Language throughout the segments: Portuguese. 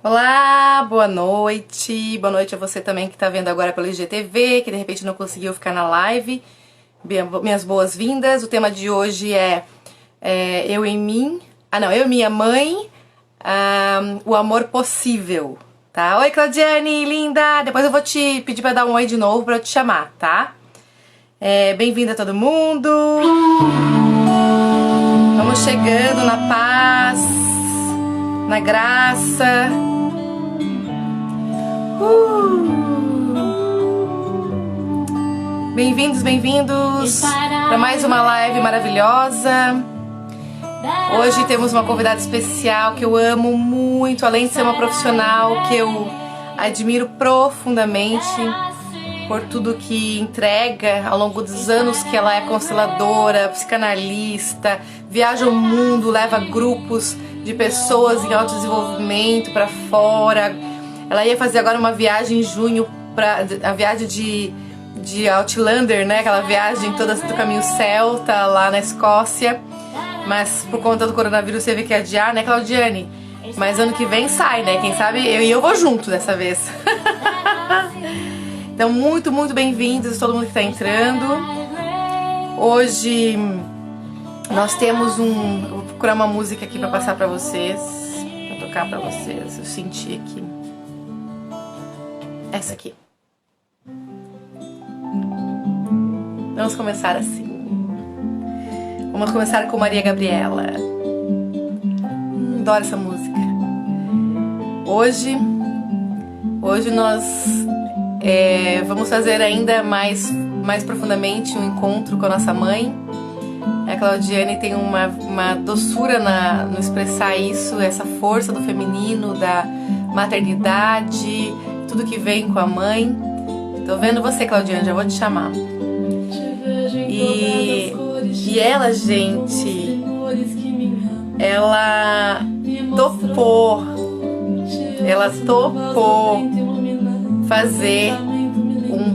Olá, boa noite. Boa noite a você também que tá vendo agora pelo IGTV, que de repente não conseguiu ficar na live. Minhas boas-vindas. O tema de hoje é eu em mim. Eu e minha mãe. O amor possível, tá? Oi, Claudiane, linda! Depois eu vou te pedir pra dar um oi de novo pra eu te chamar, tá? Bem-vinda a todo mundo. Vamos chegando na paz, na graça. Bem-vindos, bem-vindos para mais uma live maravilhosa. Hoje temos uma convidada especial que eu amo muito, além de ser uma profissional que eu admiro profundamente por tudo que entrega ao longo dos anos que ela é consteladora, psicanalista, viaja o mundo, leva grupos de pessoas em autodesenvolvimento para fora. Ela ia fazer agora uma viagem em junho, a viagem de Outlander, né? Aquela viagem toda do caminho celta lá na Escócia. Mas por conta do coronavírus teve que adiar, né, Claudiane? Mas ano que vem sai, né? Quem sabe eu vou junto dessa vez. Então, muito, muito bem-vindos todo mundo que está entrando. Hoje nós temos vou procurar uma música aqui para passar para vocês, para tocar para vocês. Eu senti aqui. Essa aqui. Vamos começar assim. Vamos começar com Maria Gabriela. Adoro essa música. Hoje nós vamos fazer ainda mais profundamente um encontro com a nossa mãe. A Claudiane tem uma doçura no expressar isso, essa força do feminino, da maternidade, tudo que vem com a mãe. Tô vendo você, Claudiane, já vou te chamar. E ela, gente, ela topou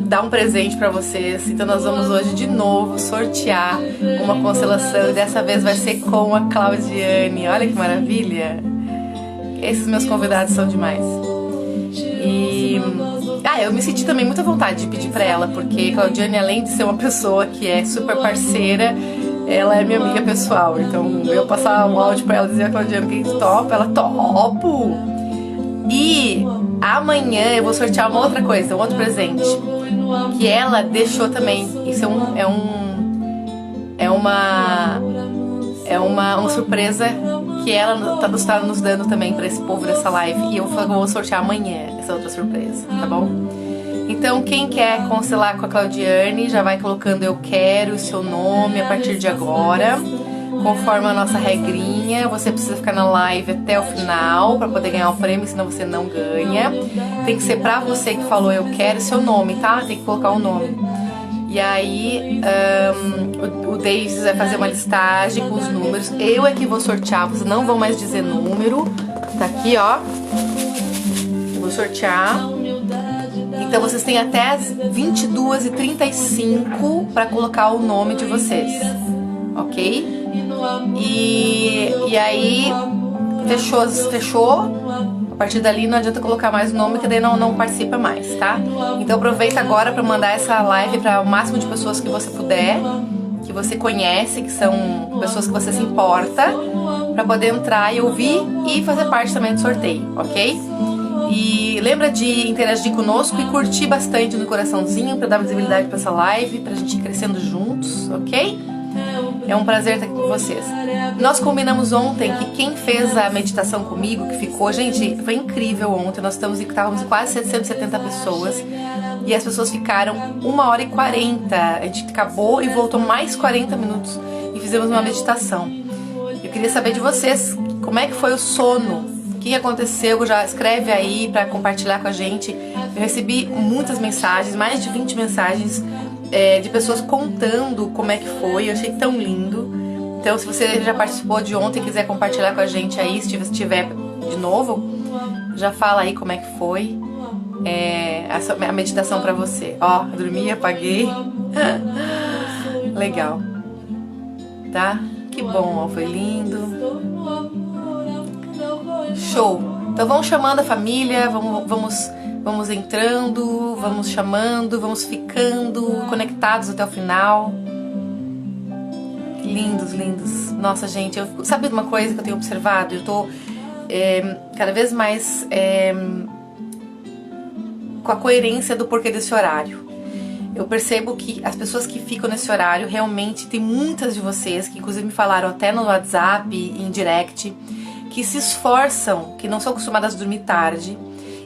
dar um presente pra vocês. Então nós vamos hoje de novo sortear uma constelação, e dessa vez vai ser com a Claudiane. Olha que maravilha! Esses meus convidados são demais. Eu me senti também muita vontade de pedir pra ela, porque Claudiane, além de ser uma pessoa que é super parceira, ela é minha amiga pessoal. Então eu passar um áudio pra ela e dizer: Claudiane, quem topa? Ela topo! E amanhã eu vou sortear uma outra coisa, um outro presente que ela deixou também. Isso é uma surpresa que ela tá nos dando também pra esse povo dessa live. E eu vou sortear amanhã essa outra surpresa, tá bom? Então quem quer constelar com a Claudiane já vai colocando eu quero, o seu nome a partir de agora. Conforme a nossa regrinha, você precisa ficar na live até o final para poder ganhar o prêmio, senão você não ganha. Tem que ser pra você que falou eu quero, seu nome, tá? Tem que colocar o nome. E aí o Davis vai fazer uma listagem com os números. Eu é que vou sortear, vocês não vão mais dizer número. Tá aqui, ó. Vou sortear. Então vocês têm até as 22h35 para colocar o nome de vocês, ok? E aí fechou. A partir dali não adianta colocar mais o nome, que daí não participa mais, tá? Então aproveita agora para mandar essa live para o máximo de pessoas que você puder, que você conhece, que são pessoas que você se importa, para poder entrar e ouvir e fazer parte também do sorteio, ok? E lembra de interagir conosco e curtir bastante no coraçãozinho para dar visibilidade para essa live, pra gente ir crescendo juntos, ok? É um prazer estar aqui com vocês. Nós combinamos ontem que quem fez a meditação comigo, que ficou, gente, foi incrível ontem. Nós estávamos em quase 770 pessoas e as pessoas ficaram 1h40. A gente acabou e voltou mais 40 minutos e fizemos uma meditação. Eu queria saber de vocês, como é que foi o sono? O que aconteceu? Já escreve aí para compartilhar com a gente. Eu recebi muitas mensagens, mais de 20 mensagens de pessoas contando como é que foi. Eu achei tão lindo. Então, se você já participou de ontem e quiser compartilhar com a gente aí, se tiver de novo, já fala aí como é que foi a meditação pra você. Ó, dormi, apaguei. Legal. Tá? Que bom, ó, foi lindo. Show! Então vamos chamando a família, vamos entrando, vamos chamando, vamos ficando conectados até o final. Lindos, lindos. Nossa, gente, sabe uma coisa que eu tenho observado? Eu tô cada vez mais com a coerência do porquê desse horário. Eu percebo que as pessoas que ficam nesse horário, realmente, tem muitas de vocês, que inclusive me falaram até no WhatsApp, em direct, que se esforçam, que não são acostumadas a dormir tarde,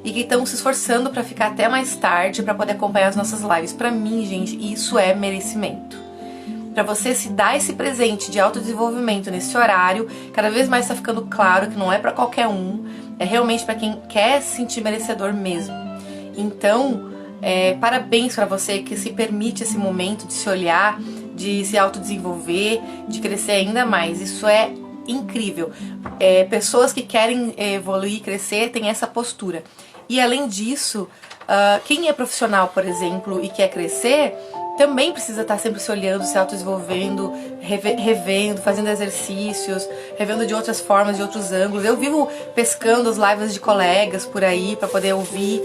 e que estão se esforçando para ficar até mais tarde, para poder acompanhar as nossas lives. Pra mim, gente, isso é merecimento. Pra você se dar esse presente de autodesenvolvimento nesse horário, cada vez mais tá ficando claro que não é pra qualquer um, é realmente pra quem quer se sentir merecedor mesmo. Então, parabéns pra você que se permite esse momento de se olhar, de se autodesenvolver, de crescer ainda mais. Isso é incrível. Pessoas que querem evoluir, crescer, têm essa postura. E além disso, quem é profissional, por exemplo, e quer crescer, também precisa estar sempre se olhando, se autodesenvolvendo, revendo, fazendo exercícios, revendo de outras formas, de outros ângulos. Eu vivo pescando as lives de colegas por aí para poder ouvir,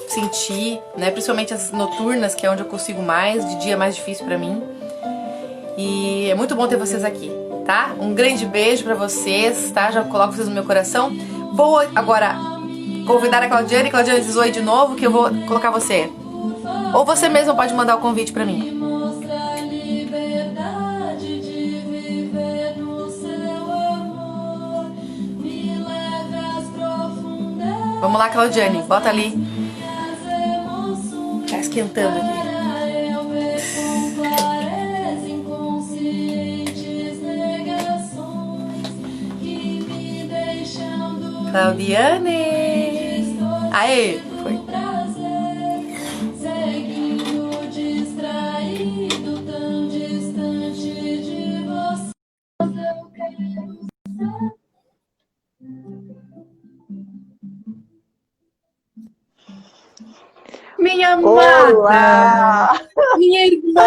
sentir, né? Principalmente as noturnas, que é onde eu consigo mais, de dia é mais difícil para mim. E é muito bom ter vocês aqui, tá? Um grande beijo pra vocês, tá? Já coloco vocês no meu coração. Vou agora convidar a Claudiane. Claudiane, diz oi de novo, que eu vou colocar você. Ou você mesmo pode mandar o convite pra mim. Vamos lá, Claudiane, bota ali. Tá esquentando aqui. Claudiane! Aê! Foi. Minha amada! Olá! Minha irmã!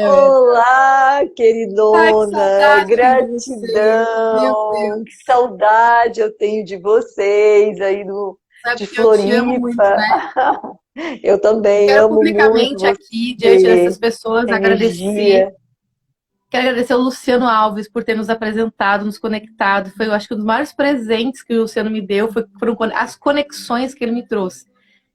Olá, Ai, que queridona! saudade de você! Meu Gratidão! Deus! Que saudade eu tenho de vocês aí de Sabe que eu te amo muito, Floripa. né? Eu também Quero amo muito publicamente aqui, diante dessas você, pessoas, agradecer. energia. Quero agradecer ao Luciano Alves por ter nos apresentado, nos conectado. Foi, eu acho que um dos maiores presentes que o Luciano me deu foram as conexões que ele me trouxe.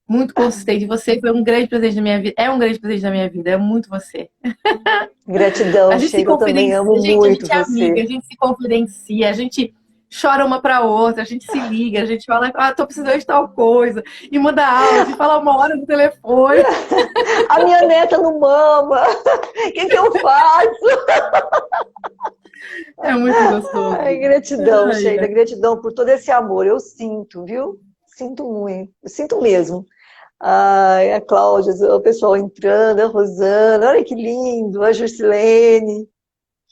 Muito consistente. Você foi um grande presente da minha vida. É um grande presente da minha vida. É muito você. A Gratidão, gente se Sheila, eu também confidencia, amo gente, a muito gente é amiga, você. a gente se confidencia, a gente chora uma pra outra, a gente se liga, a gente fala, tô precisando de tal coisa, e manda áudio, e fala uma hora no telefone. A minha neta não mama! O que eu faço? É muito gostoso. Ai, gratidão, Ai, Sheila, ai. gratidão por todo esse amor. Eu sinto, viu? Sinto muito, eu sinto mesmo. Ai, a Cláudia, o pessoal entrando, a Rosana, olha que lindo, a Juscelene.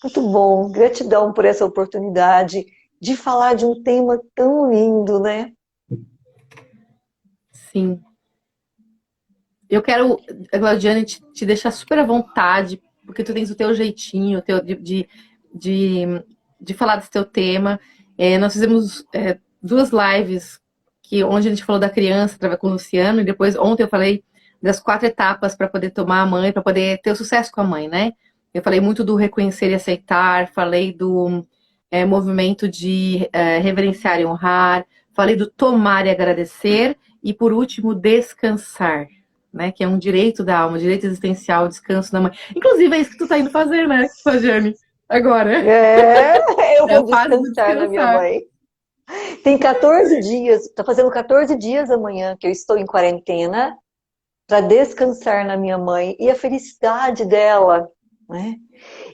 Muito bom, gratidão por essa oportunidade de falar de um tema tão lindo, né? Sim. Eu quero, Claudiane, te deixar super à vontade, porque tu tens o teu jeitinho, o teu, de, de falar desse teu tema. Nós fizemos duas lives onde a gente falou da criança, com o Luciano, e depois ontem eu falei das 4 etapas para poder tomar a mãe, para poder ter o sucesso com a mãe, né? Eu falei muito do reconhecer e aceitar, falei do movimento de reverenciar e honrar, falei do tomar e agradecer, e por último, descansar, né? Que é um direito da alma, direito existencial, descanso da mãe. Inclusive, é isso que tu tá indo fazer, né, Jane? Agora. Eu É a vou fase do descansar na minha descansar. mãe. Tem 14 dias, tá fazendo 14 dias amanhã que eu estou em quarentena para descansar na minha mãe e a felicidade dela, né?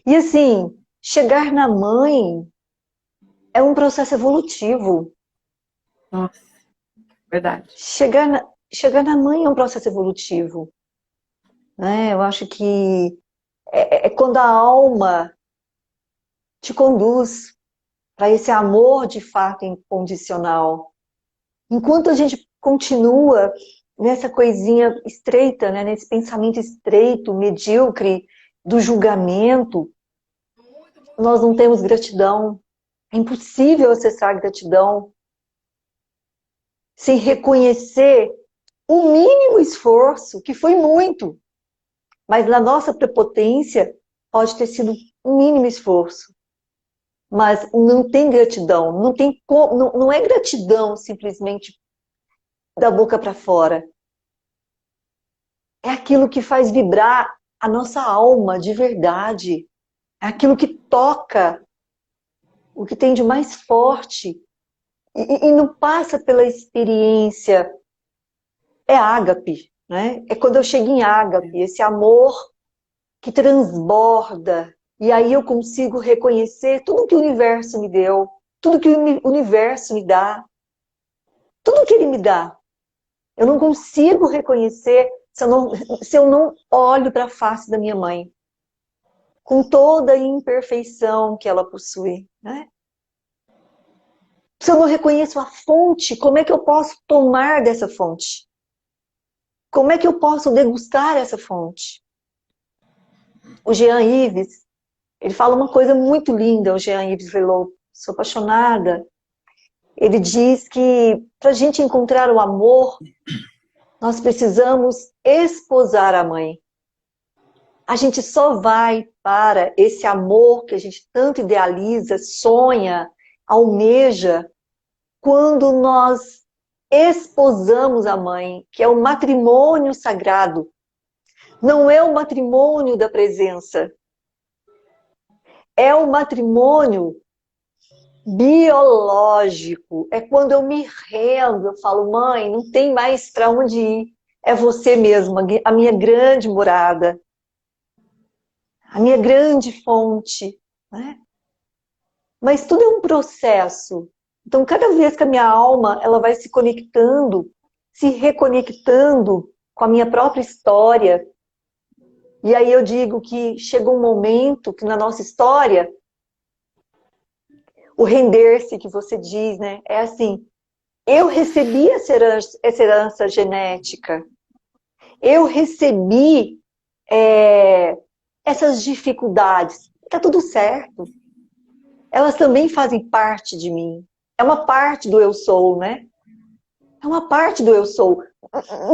E assim, chegar na mãe é um processo evolutivo. Nossa, verdade. Chegar na mãe é um processo evolutivo, né? Eu acho que é quando a alma te conduz para esse amor de fato incondicional. Enquanto a gente continua nessa coisinha estreita, né? Nesse pensamento estreito, medíocre do julgamento, nós não temos gratidão. É impossível acessar a gratidão. sem reconhecer o mínimo esforço, que foi muito, mas na nossa prepotência pode ter sido um mínimo esforço. Mas não tem gratidão, não tem como, não é gratidão simplesmente da boca para fora. É aquilo que faz vibrar a nossa alma de verdade. É aquilo que toca o que tem de mais forte. E não passa pela experiência. É ágape, né? É quando eu chego em ágape, esse amor que transborda. E aí eu consigo reconhecer tudo que o universo me deu, tudo que o universo me dá, tudo que ele me dá. Eu não consigo reconhecer se eu não olho para a face da minha mãe, com toda a imperfeição que ela possui, né? Se eu não reconheço a fonte, como é que eu posso tomar dessa fonte? Como é que eu posso degustar essa fonte? O Jean Yves, ele fala uma coisa muito linda, o Jean Yves Velow, sou apaixonada. Ele diz que para a gente encontrar o amor, nós precisamos esposar a mãe. A gente só vai para esse amor que a gente tanto idealiza, sonha, almeja, quando nós esposamos a mãe, que é o matrimônio sagrado. Não é o matrimônio da presença. É o matrimônio biológico. É quando eu me rendo, eu falo, mãe, não tem mais para onde ir. É você mesma, a minha grande morada. A minha grande fonte, né? Mas tudo é um processo. Então, cada vez que a minha alma ela vai se conectando, se reconectando com a minha própria história, e aí eu digo que chega um momento que na nossa história, o render-se que você diz, né? É assim, eu recebi essa herança genética, eu recebi essas dificuldades, tá tudo certo. Elas também fazem parte de mim. É uma parte do eu sou, né? É uma parte do eu sou.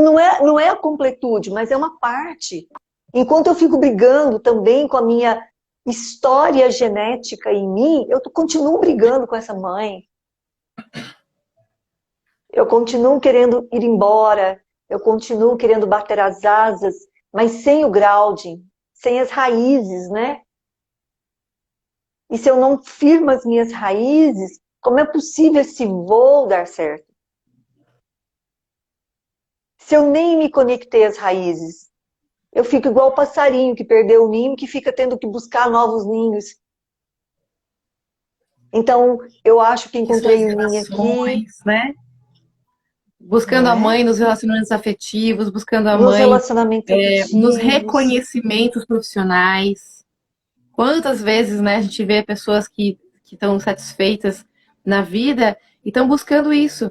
Não é a completude, mas é uma parte. Enquanto eu fico brigando também com a minha história genética em mim, eu continuo brigando com essa mãe. Eu continuo querendo ir embora, eu continuo querendo bater as asas, mas sem o grounding, sem as raízes, né? E se eu não firmo as minhas raízes, como é possível esse voo dar certo? Se eu nem me conectei às raízes, eu fico igual o passarinho que perdeu o ninho, que fica tendo que buscar novos ninhos. Então, eu acho que encontrei o ninho aqui, né? Buscando a mãe nos relacionamentos afetivos, buscando a nos mãe relacionamentos nos afetivos. reconhecimentos profissionais. Quantas vezes, né, a gente vê pessoas que estão satisfeitas na vida e estão buscando isso.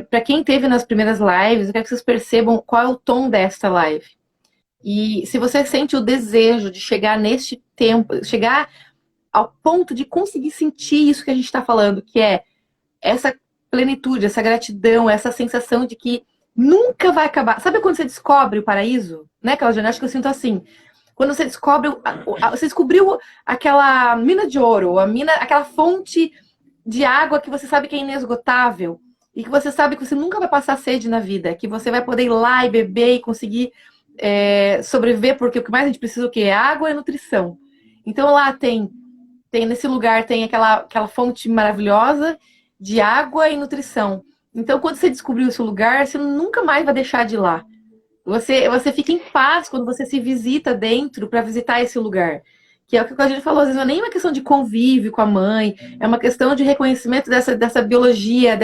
Para quem esteve nas primeiras lives, eu quero que vocês percebam qual é o tom desta live. E se você sente o desejo de chegar neste tempo, chegar ao ponto de conseguir sentir isso que a gente está falando, que é essa plenitude, essa gratidão, essa sensação de que nunca vai acabar. Sabe quando você descobre o paraíso? Né, Claudiana? Acho que eu sinto assim. Quando você descobre, você descobriu aquela mina de ouro, aquela fonte de água que você sabe que é inesgotável e que você sabe que você nunca vai passar sede na vida, que você vai poder ir lá e beber e conseguir sobreviver, porque o que mais a gente precisa o quê? É água e nutrição. Então lá tem nesse lugar tem aquela fonte maravilhosa de água e nutrição. Então quando você descobriu esse lugar, você nunca mais vai deixar de ir lá. Você fica em paz quando você se visita dentro para visitar esse lugar. Que é o que a gente falou, às vezes não é nem uma questão de convívio com a mãe, é uma questão de reconhecimento dessa biologia,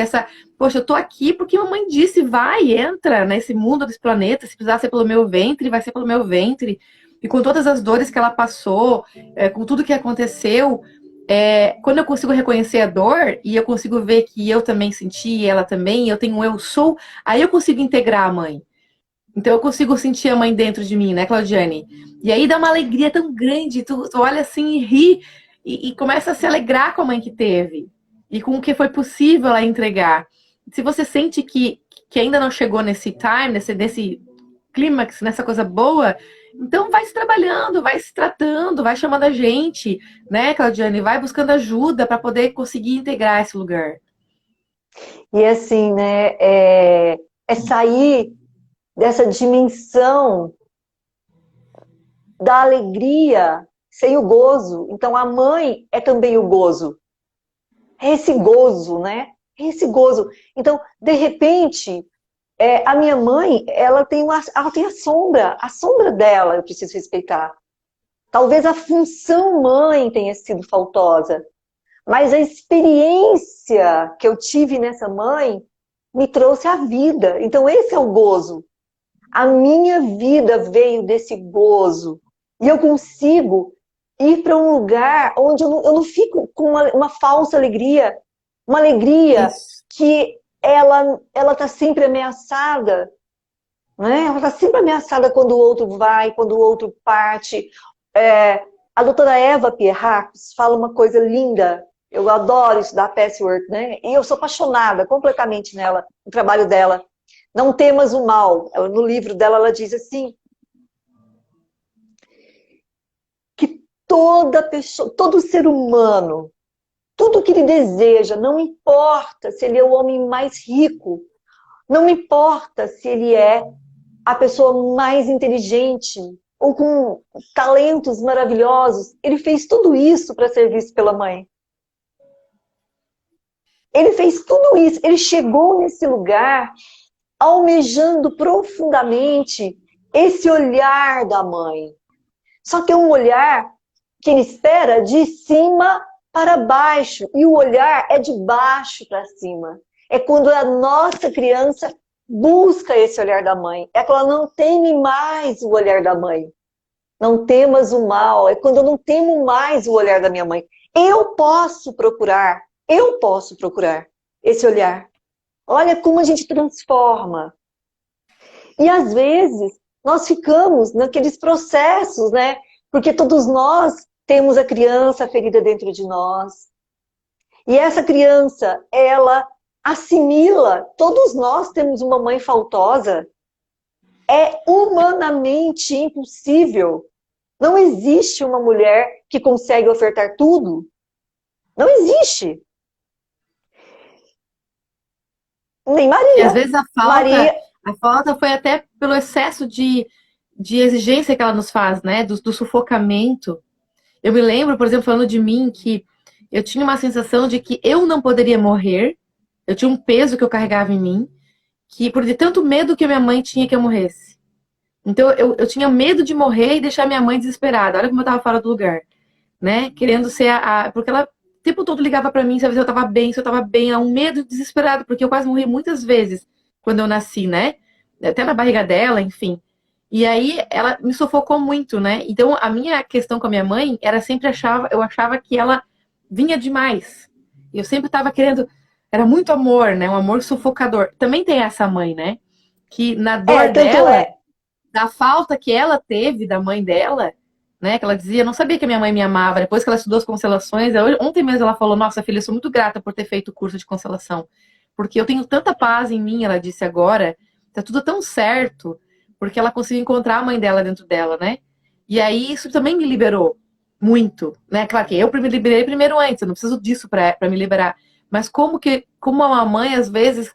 poxa, eu tô aqui porque a mãe disse, vai, entra nesse mundo, desse planeta, se precisar ser pelo meu ventre, vai ser pelo meu ventre. E com todas as dores que ela passou, com tudo que aconteceu, quando eu consigo reconhecer a dor e eu consigo ver que eu também senti, ela também, eu tenho um eu sou, aí eu consigo integrar a mãe. Então eu consigo sentir a mãe dentro de mim, né, Claudiane? E aí dá uma alegria tão grande, tu olha assim e ri e começa a se alegrar com a mãe que teve e com o que foi possível ela entregar. se você sente que ainda não chegou nesse time, nesse clímax, nessa coisa boa, então vai se trabalhando, vai se tratando, vai chamando a gente, né, Claudiane? Vai buscando ajuda para poder conseguir integrar esse lugar. E assim, né, é sair dessa dimensão da alegria sem o gozo. Então a mãe é também o gozo. É esse gozo, né? É esse gozo. Então, de repente, a minha mãe, ela tem a sombra dela eu preciso respeitar. Talvez a função mãe tenha sido faltosa, mas a experiência que eu tive nessa mãe me trouxe a vida. Então esse é o gozo. A minha vida veio desse gozo. E eu consigo ir para um lugar onde eu não fico com uma falsa alegria. Uma alegria Isso. que ela está sempre ameaçada. Né? Ela está sempre ameaçada quando o outro vai, quando o outro parte. A doutora Eva Pierrakos fala uma coisa linda. Eu adoro estudar patchwork, né? E eu sou apaixonada completamente nela, no trabalho dela. Não temas o mal. No livro dela, ela diz assim, que toda pessoa, todo ser humano, tudo que ele deseja, não importa se ele é o homem mais rico, não importa se ele é a pessoa mais inteligente ou com talentos maravilhosos, ele fez tudo isso para ser visto pela mãe. Ele fez tudo isso, ele chegou nesse lugar almejando profundamente esse olhar da mãe. Só que é um olhar que ele espera de cima para baixo, e o olhar é de baixo para cima. É quando a nossa criança busca esse olhar da mãe. É quando ela não teme mais o olhar da mãe. Não temas o mal. É quando eu não temo mais o olhar da minha mãe. Eu posso procurar esse olhar. Olha como a gente transforma. E às vezes nós ficamos naqueles processos, né? Porque todos nós temos a criança ferida dentro de nós. E essa criança, ela assimila, todos nós temos uma mãe faltosa. É humanamente impossível. Não existe uma mulher que consegue ofertar tudo. Não existe. Nem E às Maria. vezes Maria, a falta foi até pelo excesso de exigência que ela nos faz, né? Do sufocamento. Eu me lembro, por exemplo, falando de mim, que eu tinha uma sensação de que eu não poderia morrer. Eu tinha um peso que eu carregava em mim, que por de tanto medo que minha mãe tinha que eu morresse. Então eu tinha medo de morrer e deixar minha mãe desesperada. Olha como eu tava fora do lugar, né? Querendo ser porque ela o tempo todo ligava pra mim, sabe se eu tava bem, se eu tava bem, um medo desesperado, porque eu quase morri muitas vezes quando eu nasci, né? Até na barriga dela, enfim. E aí ela me sufocou muito, né? Então a minha questão com a minha mãe era sempre eu achava que ela vinha demais. E eu sempre tava querendo, era muito amor, né? Um amor sufocador. Também tem essa mãe, né? Que na dor tanto dela, é. da falta que ela teve da mãe dela, né? Que ela dizia, não sabia que a minha mãe me amava. Depois que ela estudou as constelações, ontem mesmo ela falou, nossa, filha, eu sou muito grata por ter feito o curso de constelação. Porque eu tenho tanta paz em mim, ela disse agora, tá tudo tão certo, porque ela conseguiu encontrar a mãe dela dentro dela, né? E aí isso também me liberou muito, né? Claro que eu me liberei primeiro antes, eu não preciso disso para me liberar. Mas como uma mãe às vezes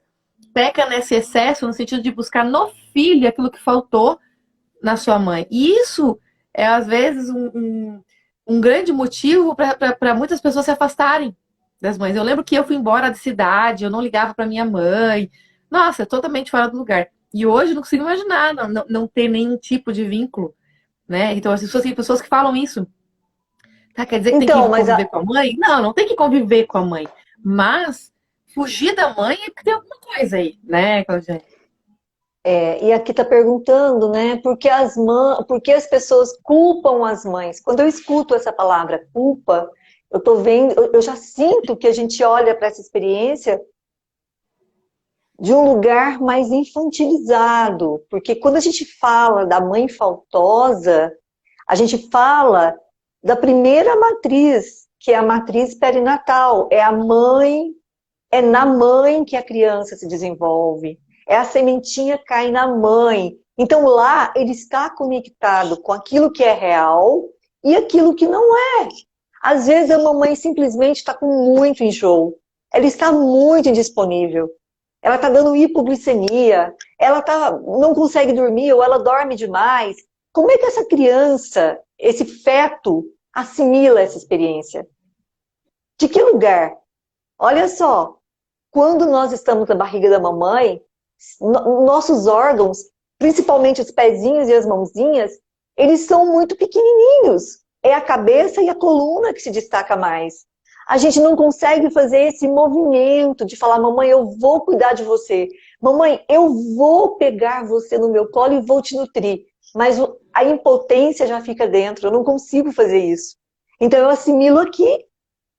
peca nesse excesso no sentido de buscar no filho aquilo que faltou na sua mãe. E isso é, às vezes, um grande motivo para muitas pessoas se afastarem das mães. Eu lembro que eu fui embora da cidade, eu não ligava para minha mãe. Nossa, totalmente fora do lugar. E hoje eu não consigo imaginar não ter nenhum tipo de vínculo, né? Então, as pessoas, tem pessoas que falam isso. Tá, quer dizer que tem Então, que conviver com a mãe? Não, não tem que conviver com a mãe. Mas fugir da mãe é porque tem alguma coisa aí, né, Claudia? e aqui está perguntando, né, por que as pessoas culpam as mães? Quando eu escuto essa palavra culpa, eu tô vendo, eu já sinto que a gente olha para essa experiência de um lugar mais infantilizado, porque quando a gente fala da mãe faltosa, a gente fala da primeira matriz, que é a matriz perinatal, é a mãe É na mãe que a criança se desenvolve. É a sementinha cai na mãe. Então lá ele está conectado com aquilo que é real e aquilo que não é. Às vezes a mamãe simplesmente está com muito enjoo. Ela está muito indisponível. Ela está dando hipoglicemia. Ela não consegue dormir ou ela dorme demais. Como é que essa criança, esse feto, assimila essa experiência? De que lugar? Olha só, quando nós estamos na barriga da mamãe, nossos órgãos, principalmente os pezinhos e as mãozinhas, eles são muito pequenininhos. É a cabeça e a coluna que se destaca mais. A gente não consegue fazer esse movimento de falar, mamãe, eu vou cuidar de você. Mamãe, eu vou pegar você no meu colo e vou te nutrir. Mas a impotência já fica dentro, eu não consigo fazer isso. Então eu assimilo aqui,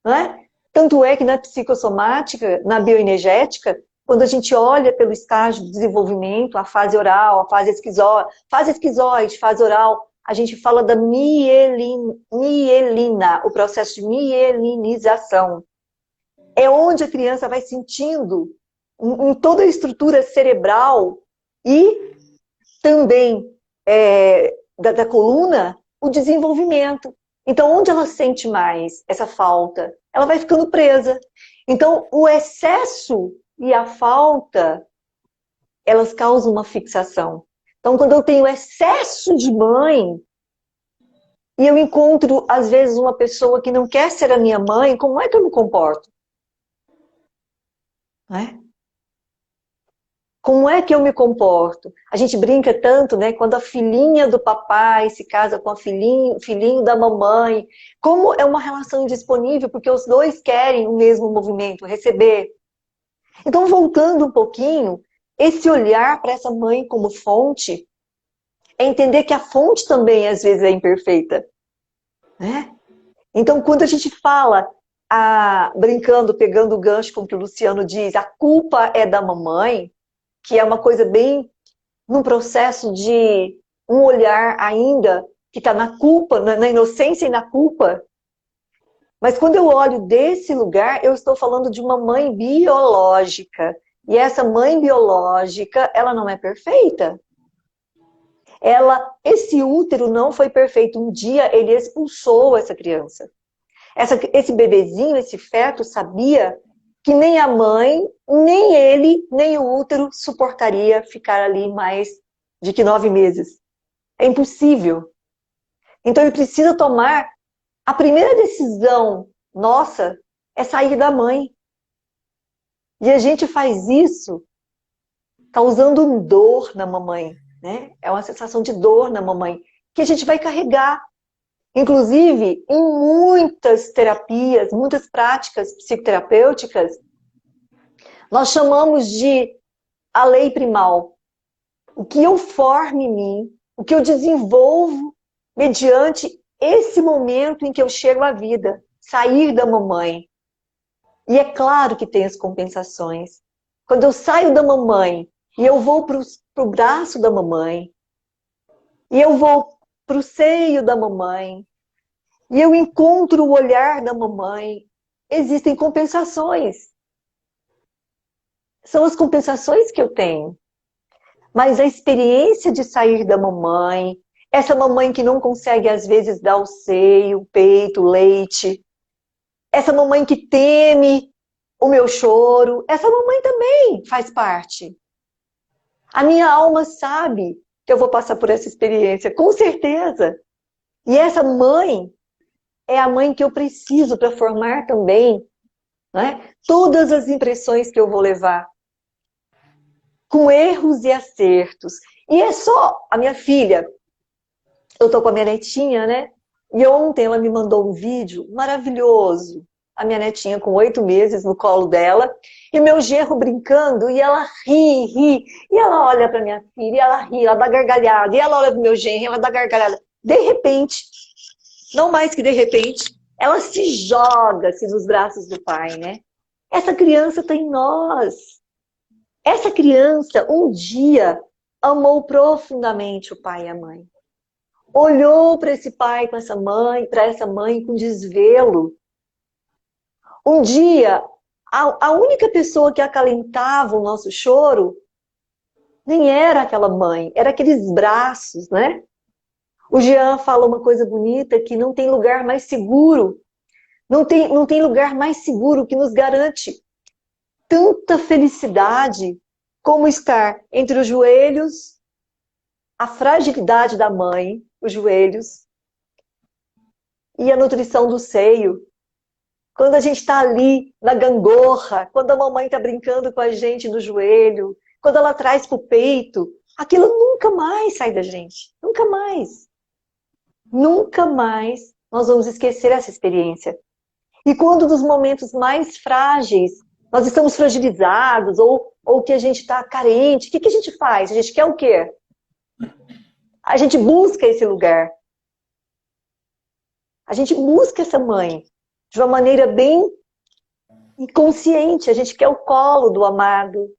né? Tanto é que na psicossomática, na bioenergética, quando a gente olha pelo estágio de desenvolvimento, a fase oral, a fase esquizoide, fase oral, a gente fala da mielina, o processo de mielinização. É onde a criança vai sentindo em toda a estrutura cerebral e também da coluna o desenvolvimento. Então, onde ela sente mais essa falta? Ela vai ficando presa. Então, o excesso e a falta, elas causam uma fixação. Então, quando eu tenho excesso de mãe, e eu encontro, às vezes, uma pessoa que não quer ser a minha mãe, como é que eu me comporto? Não é? Como é que eu me comporto? A gente brinca tanto, né? Quando a filhinha do papai se casa com o filhinho da mamãe. Como é uma relação indisponível, porque os dois querem o mesmo movimento, receber. Então, voltando um pouquinho, esse olhar para essa mãe como fonte, é entender que a fonte também, às vezes, é imperfeita. Né? Então, quando a gente fala, brincando, pegando o gancho com o que o Luciano diz, a culpa é da mamãe, que é uma coisa bem num processo de um olhar ainda que está na culpa, na inocência e na culpa. Mas quando eu olho desse lugar, eu estou falando de uma mãe biológica. E essa mãe biológica, ela não é perfeita. Esse útero não foi perfeito. Um dia ele expulsou essa criança. Esse bebezinho, esse feto, sabia que nem a mãe, nem ele, nem o útero suportaria ficar ali mais de que 9 meses. É impossível. Então ele precisa tomar. A primeira decisão nossa é sair da mãe. E a gente faz isso causando dor na mamãe. Né? É uma sensação de dor na mamãe que a gente vai carregar. Inclusive, em muitas terapias, muitas práticas psicoterapêuticas, nós chamamos de a lei primal. O que eu formo em mim, o que eu desenvolvo mediante esse momento em que eu chego à vida, sair da mamãe. E é claro que tem as compensações. Quando eu saio da mamãe e eu vou para o braço da mamãe, e eu vou para o seio da mamãe, e eu encontro o olhar da mamãe, existem compensações. São as compensações que eu tenho. Mas a experiência de sair da mamãe, essa mamãe que não consegue às vezes dar o seio, o peito, o leite, essa mamãe que teme o meu choro, essa mamãe também faz parte. A minha alma sabe que eu vou passar por essa experiência, com certeza. E essa mãe é a mãe que eu preciso para formar também, né, todas as impressões que eu vou levar. Com erros e acertos. E é só a minha filha. Eu tô com a minha netinha, né? E ontem ela me mandou um vídeo maravilhoso. A minha netinha com 8 meses no colo dela. E meu genro brincando. E ela ri. E ela olha pra minha filha. E ela ri, ela dá gargalhada. E ela olha pro meu genro, ela dá gargalhada. De repente, não mais que de repente, ela se joga assim, nos braços do pai, né? Essa criança tá em nós. Essa criança, um dia, amou profundamente o pai e a mãe. Olhou para esse pai com essa mãe, para essa mãe com desvelo. Um dia, A única pessoa que acalentava o nosso choro nem era aquela mãe, era aqueles braços, né? O Jean fala uma coisa bonita, que não tem lugar mais seguro, não tem lugar mais seguro que nos garante tanta felicidade como estar entre os joelhos, a fragilidade da mãe, os joelhos, e a nutrição do seio. Quando a gente está ali na gangorra, quando a mamãe está brincando com a gente no joelho, quando ela traz para o peito, aquilo nunca mais sai da gente. Nunca mais. Nunca mais nós vamos esquecer essa experiência. E quando nos momentos mais frágeis, nós estamos fragilizados ou que a gente está carente, o que a gente faz? A gente quer o quê? A gente busca esse lugar. A gente busca essa mãe de uma maneira bem inconsciente. A gente quer o colo do amado,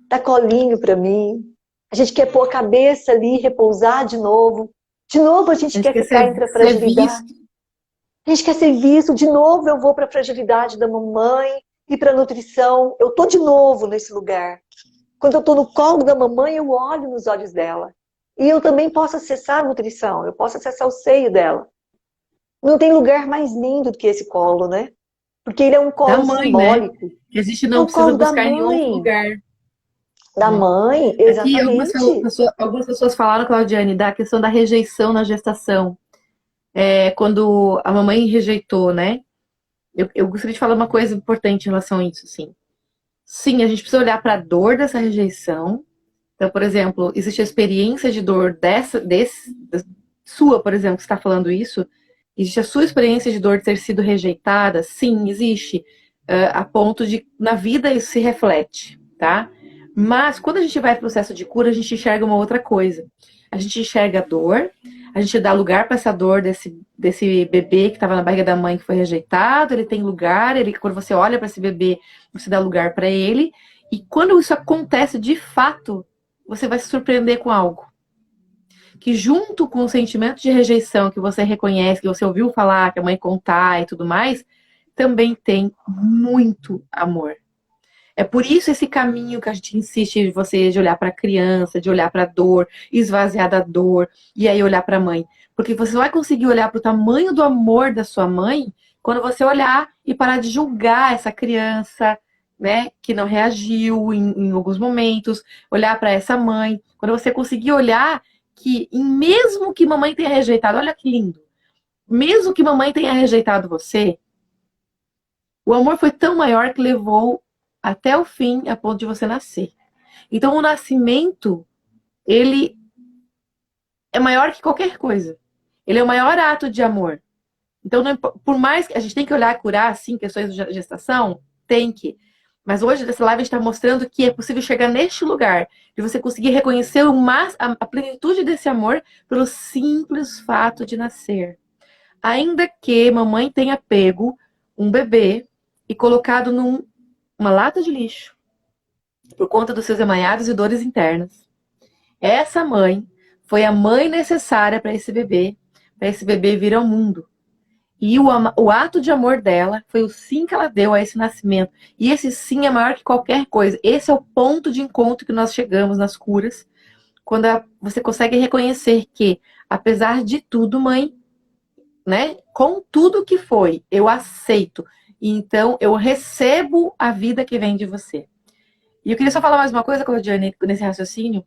dá colinho para mim. A gente quer pôr a cabeça ali, repousar de novo. De novo a gente quer ficar entre a fragilidade. A gente quer ser visto. De novo eu vou para a fragilidade da mamãe e para a nutrição. Eu tô de novo nesse lugar. Quando eu tô no colo da mamãe, eu olho nos olhos dela. E eu também posso acessar a nutrição. Eu posso acessar o seio dela. Não tem lugar mais lindo do que esse colo, né? Porque ele é um colo Da mãe, simbólico. né? Que a gente É não o precisa colo da buscar em outro mãe. lugar. Da Né? mãe, Aqui exatamente. algumas pessoas falaram, Claudiane, da questão da rejeição na gestação. Quando a mamãe rejeitou, né? Eu gostaria de falar uma coisa importante em relação a isso, sim. Sim, a gente precisa olhar para a dor dessa rejeição. Então, por exemplo, existe a experiência de dor sua, por exemplo, que está falando isso. Existe a sua experiência de dor de ter sido rejeitada? Sim, existe. A ponto de, na vida, isso se reflete, tá? Mas, quando a gente vai para o processo de cura, a gente enxerga uma outra coisa. A gente enxerga a dor, a gente dá lugar para essa dor desse bebê que estava na barriga da mãe que foi rejeitado, ele tem lugar, quando você olha para esse bebê, você dá lugar para ele, e quando isso acontece de fato, você vai se surpreender com algo. Que junto com o sentimento de rejeição que você reconhece, que você ouviu falar, que a mãe contar e tudo mais, também tem muito amor. É por isso esse caminho que a gente insiste de você de olhar para a criança, de olhar para a dor, esvaziar da dor e aí olhar para a mãe. Porque você vai conseguir olhar para o tamanho do amor da sua mãe quando você olhar e parar de julgar essa criança, né, que não reagiu em alguns momentos, olhar para essa mãe. Quando você conseguir olhar que mesmo que mamãe tenha rejeitado, olha que lindo. Mesmo que mamãe tenha rejeitado você, o amor foi tão maior que levou até o fim, a ponto de você nascer. Então, o nascimento, ele é maior que qualquer coisa. Ele é o maior ato de amor. Então, por mais que a gente tem que olhar e curar, assim, questões de gestação, tem que. Mas hoje, nessa live, a gente está mostrando que é possível chegar neste lugar, de você conseguir reconhecer a plenitude desse amor pelo simples fato de nascer. Ainda que mamãe tenha pego um bebê e colocado numa lata de lixo, por conta dos seus emaranhados e dores internas. Essa mãe foi a mãe necessária para esse bebê vir ao mundo. E o ato de amor dela foi o sim que ela deu a esse nascimento. E esse sim é maior que qualquer coisa. Esse é o ponto de encontro que nós chegamos nas curas, quando você consegue reconhecer que, apesar de tudo, mãe, né, com tudo que foi, eu aceito. E então eu recebo a vida que vem de você. E eu queria só falar mais uma coisa, Claudiane, nesse raciocínio,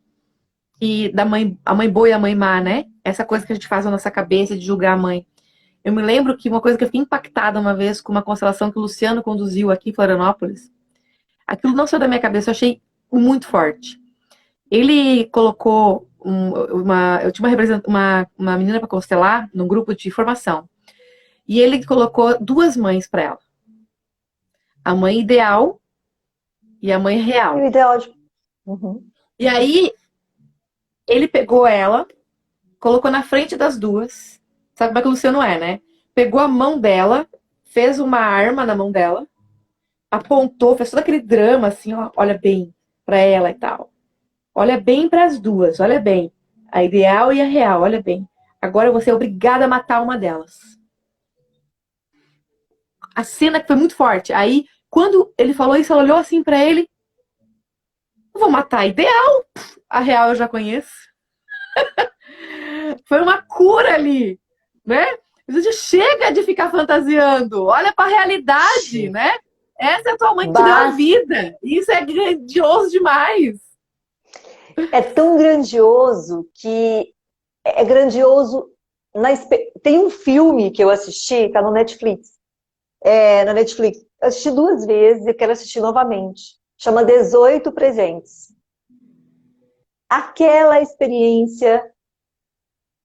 e a mãe boa e a mãe má, né? Essa coisa que a gente faz na nossa cabeça de julgar a mãe. Eu me lembro que uma coisa que eu fiquei impactada uma vez com uma constelação que o Luciano conduziu aqui em Florianópolis. Aquilo não saiu da minha cabeça, eu achei muito forte. Ele colocou eu tinha uma menina para constelar num grupo de formação. E ele colocou duas mães para ela. A mãe ideal e a mãe E o real. ideal de... Uhum. E aí ele pegou ela, colocou na frente das duas. Sabe como é que o Luciano é, né? Pegou a mão dela, fez uma arma na mão dela, apontou, fez todo aquele drama assim, ó, olha bem pra ela e tal. Olha bem pras duas, olha bem. A ideal e a real, olha bem. Agora você é obrigada a matar uma delas. A cena que foi muito forte. Aí Quando ele falou isso, ela olhou assim pra ele, vou matar ideal, a real eu já conheço. Foi uma cura ali, né? A gente chega de ficar fantasiando, olha pra realidade, né? Essa é a tua mãe que te deu a vida. Isso é grandioso demais. É tão grandioso que é grandioso. Tem um filme que eu assisti, tá no Netflix. Na Netflix. Eu assisti 2 vezes e quero assistir novamente. Chama 18 Presentes. Aquela experiência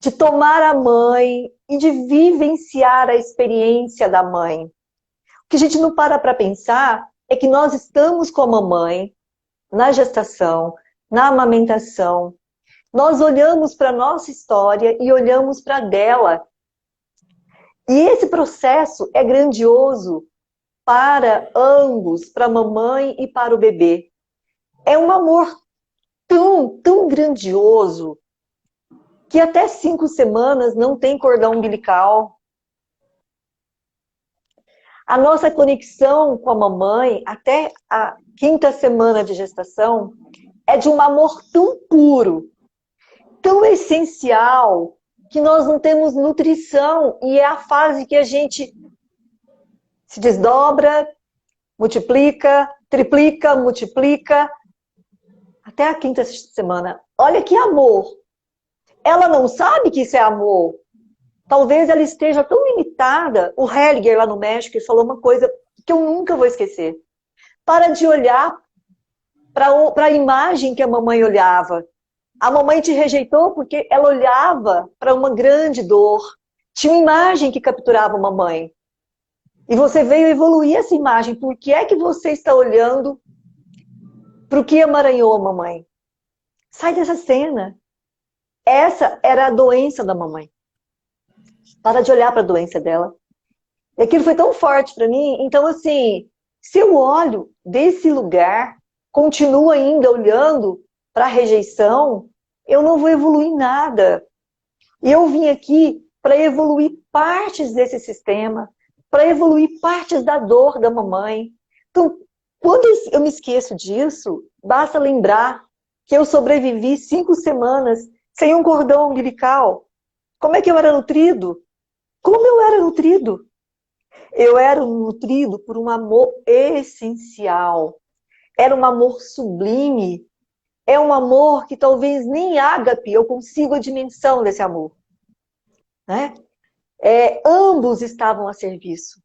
de tomar a mãe e de vivenciar a experiência da mãe. O que a gente não para pensar é que nós estamos com a mamãe na gestação, na amamentação. Nós olhamos para a nossa história e olhamos para a dela. E esse processo é grandioso para ambos, para a mamãe e para o bebê. É um amor tão, tão grandioso que até 5 semanas não tem cordão umbilical. A nossa conexão com a mamãe, até a 5ª semana de gestação, é de um amor tão puro, tão essencial, que nós não temos nutrição, e é a fase que a gente se desdobra, multiplica, triplica, multiplica, até a 5ª semana. Olha que amor! Ela não sabe que isso é amor. Talvez ela esteja tão limitada. O Hellinger, lá no México, ele falou uma coisa que eu nunca vou esquecer. Para de olhar para a imagem que a mamãe olhava. A mamãe te rejeitou porque ela olhava para uma grande dor. Tinha uma imagem que capturava a mamãe. E você veio evoluir essa imagem. Por que é que você está olhando para o que emaranhou a mamãe? Sai dessa cena. Essa era a doença da mamãe. Para de olhar para a doença dela. E aquilo foi tão forte para mim. Então, assim, se eu olho desse lugar, continuo ainda olhando para a rejeição, eu não vou evoluir nada. E eu vim aqui para evoluir partes desse sistema, para evoluir partes da dor da mamãe. Então, quando eu me esqueço disso, basta lembrar que eu sobrevivi 5 semanas sem um cordão umbilical. Como é que eu era nutrido? Como eu era nutrido? Eu era nutrido por um amor essencial. Era um amor sublime. É um amor que talvez nem ágape eu consigo a dimensão desse amor. Né? Ambos estavam a serviço.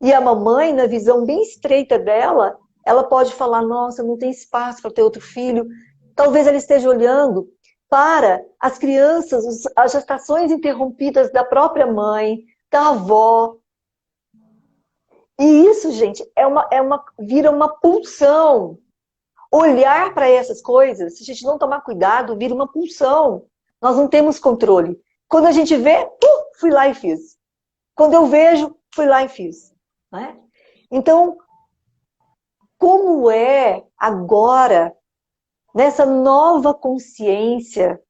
E a mamãe, na visão bem estreita dela, ela pode falar, nossa, não tem espaço para ter outro filho. Talvez ela esteja olhando para as crianças, as gestações interrompidas da própria mãe, da avó. E isso, gente, vira uma pulsão. Olhar para essas coisas, se a gente não tomar cuidado, vira uma pulsão. Nós não temos controle. Quando a gente vê, fui lá e fiz. Quando eu vejo, fui lá e fiz. Né? Então, como é agora, nessa nova consciência,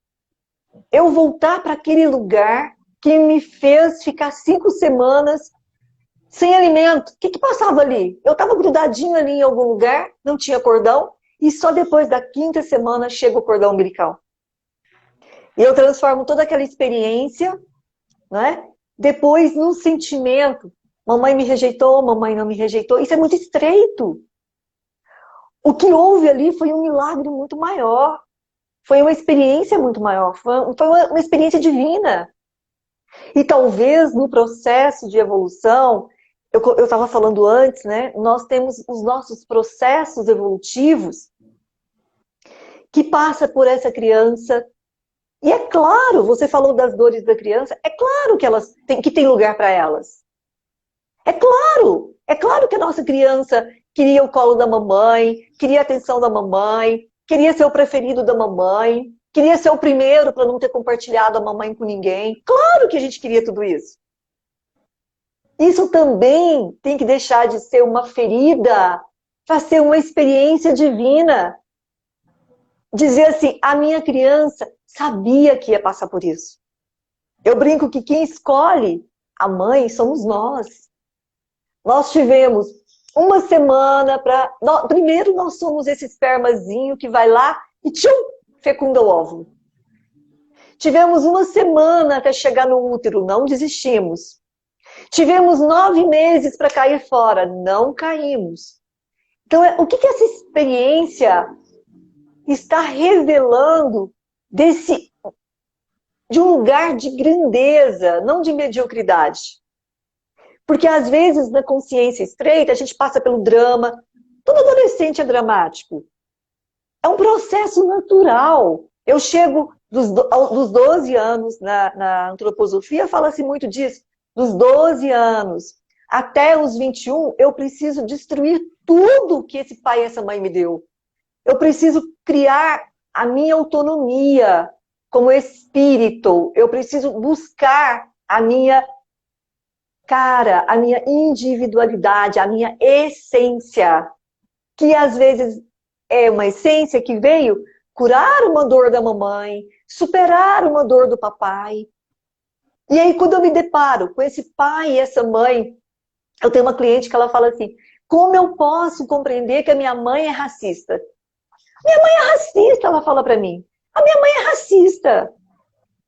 eu voltar para aquele lugar que me fez ficar 5 semanas sem alimento? O que passava ali? Eu estava grudadinho ali em algum lugar, não tinha cordão, e só depois da 5ª semana chega o cordão umbilical. E eu transformo toda aquela experiência, né, depois num sentimento. Mamãe me rejeitou, mamãe não me rejeitou. Isso é muito estreito. O que houve ali foi um milagre muito maior. Foi uma experiência muito maior. Foi uma experiência divina. E talvez no processo de evolução, eu estava falando antes, né? Nós temos os nossos processos evolutivos que passa por essa criança. E é claro, você falou das dores da criança, é claro que tem lugar para elas. É claro que a nossa criança queria o colo da mamãe, queria a atenção da mamãe, queria ser o preferido da mamãe, queria ser o primeiro para não ter compartilhado a mamãe com ninguém. Claro que a gente queria tudo isso. Isso também tem que deixar de ser uma ferida para ser uma experiência divina. Dizer assim, a minha criança sabia que ia passar por isso. Eu brinco que quem escolhe a mãe somos nós. Nós tivemos uma semana para... Primeiro nós somos esse espermazinho que vai lá e tchum, fecunda o óvulo. Tivemos uma semana até chegar no útero, não desistimos. Tivemos 9 meses para cair fora, não caímos. Então, o que essa experiência está revelando de um lugar de grandeza, não de mediocridade? Porque às vezes na consciência estreita a gente passa pelo drama. Todo adolescente é dramático. É um processo natural. Eu chego dos 12 anos, na antroposofia fala-se muito disso, dos 12 anos até os 21, eu preciso destruir tudo que esse pai e essa mãe me deu. Eu preciso criar a minha autonomia como espírito. Eu preciso buscar a minha cara, a minha individualidade, a minha essência, que às vezes é uma essência que veio curar uma dor da mamãe, superar uma dor do papai. E aí, quando eu me deparo com esse pai e essa mãe, eu tenho uma cliente que ela fala assim, como eu posso compreender que a minha mãe é racista? Minha mãe é racista, ela fala pra mim. A minha mãe é racista.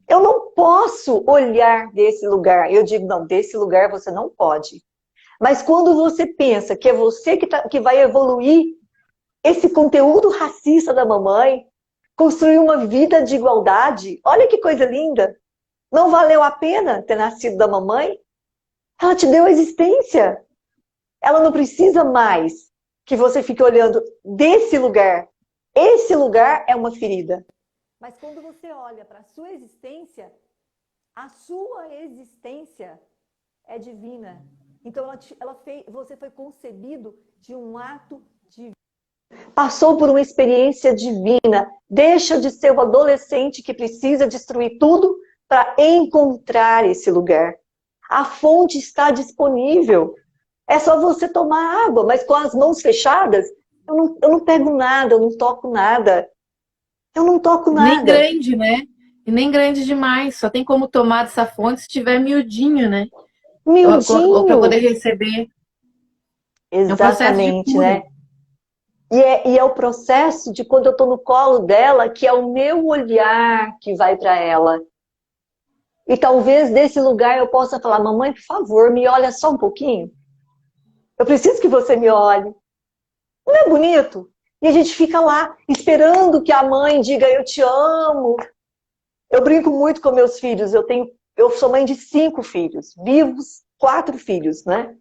Eu não posso olhar desse lugar. Eu digo, não, desse lugar você não pode. Mas quando você pensa que é você que vai evoluir esse conteúdo racista da mamãe, construir uma vida de igualdade, olha que coisa linda. Não valeu a pena ter nascido da mamãe? Ela te deu a existência. Ela não precisa mais que você fique olhando desse lugar. Esse lugar é uma ferida. Mas quando você olha para a sua existência é divina. Então você foi concebido de um ato divino. Passou por uma experiência divina. Deixa de ser o adolescente que precisa destruir tudo para encontrar esse lugar. A fonte está disponível. É só você tomar água, mas com as mãos fechadas, eu não pego nada, eu não toco nada. Eu não toco nada. Nem grande, né? E nem grande demais. Só tem como tomar dessa fonte se tiver miudinho, né? Miudinho. Para poder receber. Exatamente, né? E é o processo de quando eu estou no colo dela, que é o meu olhar que vai para ela. E talvez desse lugar eu possa falar, mamãe, por favor, me olha só um pouquinho. Eu preciso que você me olhe. Não é bonito? E a gente fica lá, esperando que a mãe diga, eu te amo. Eu brinco muito com meus filhos. Eu sou mãe de 5 filhos, vivos, 4 filhos, né?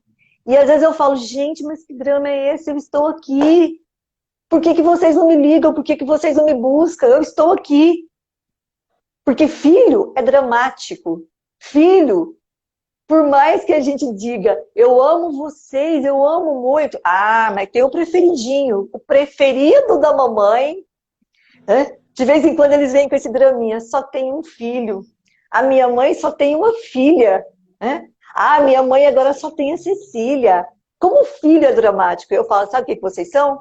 E às vezes eu falo, gente, mas que drama é esse? Eu estou aqui. Por que vocês não me ligam? Por que vocês não me buscam? Eu estou aqui. Porque filho é dramático. Filho, por mais que a gente diga, eu amo vocês, eu amo muito. Ah, mas tem o preferidinho. O preferido da mamãe. Né? De vez em quando eles vêm com esse draminha. Só tem um filho. A minha mãe só tem uma filha. Né? Ah, minha mãe agora só tem a Cecília. Como filho é dramático. Eu falo, sabe o que vocês são?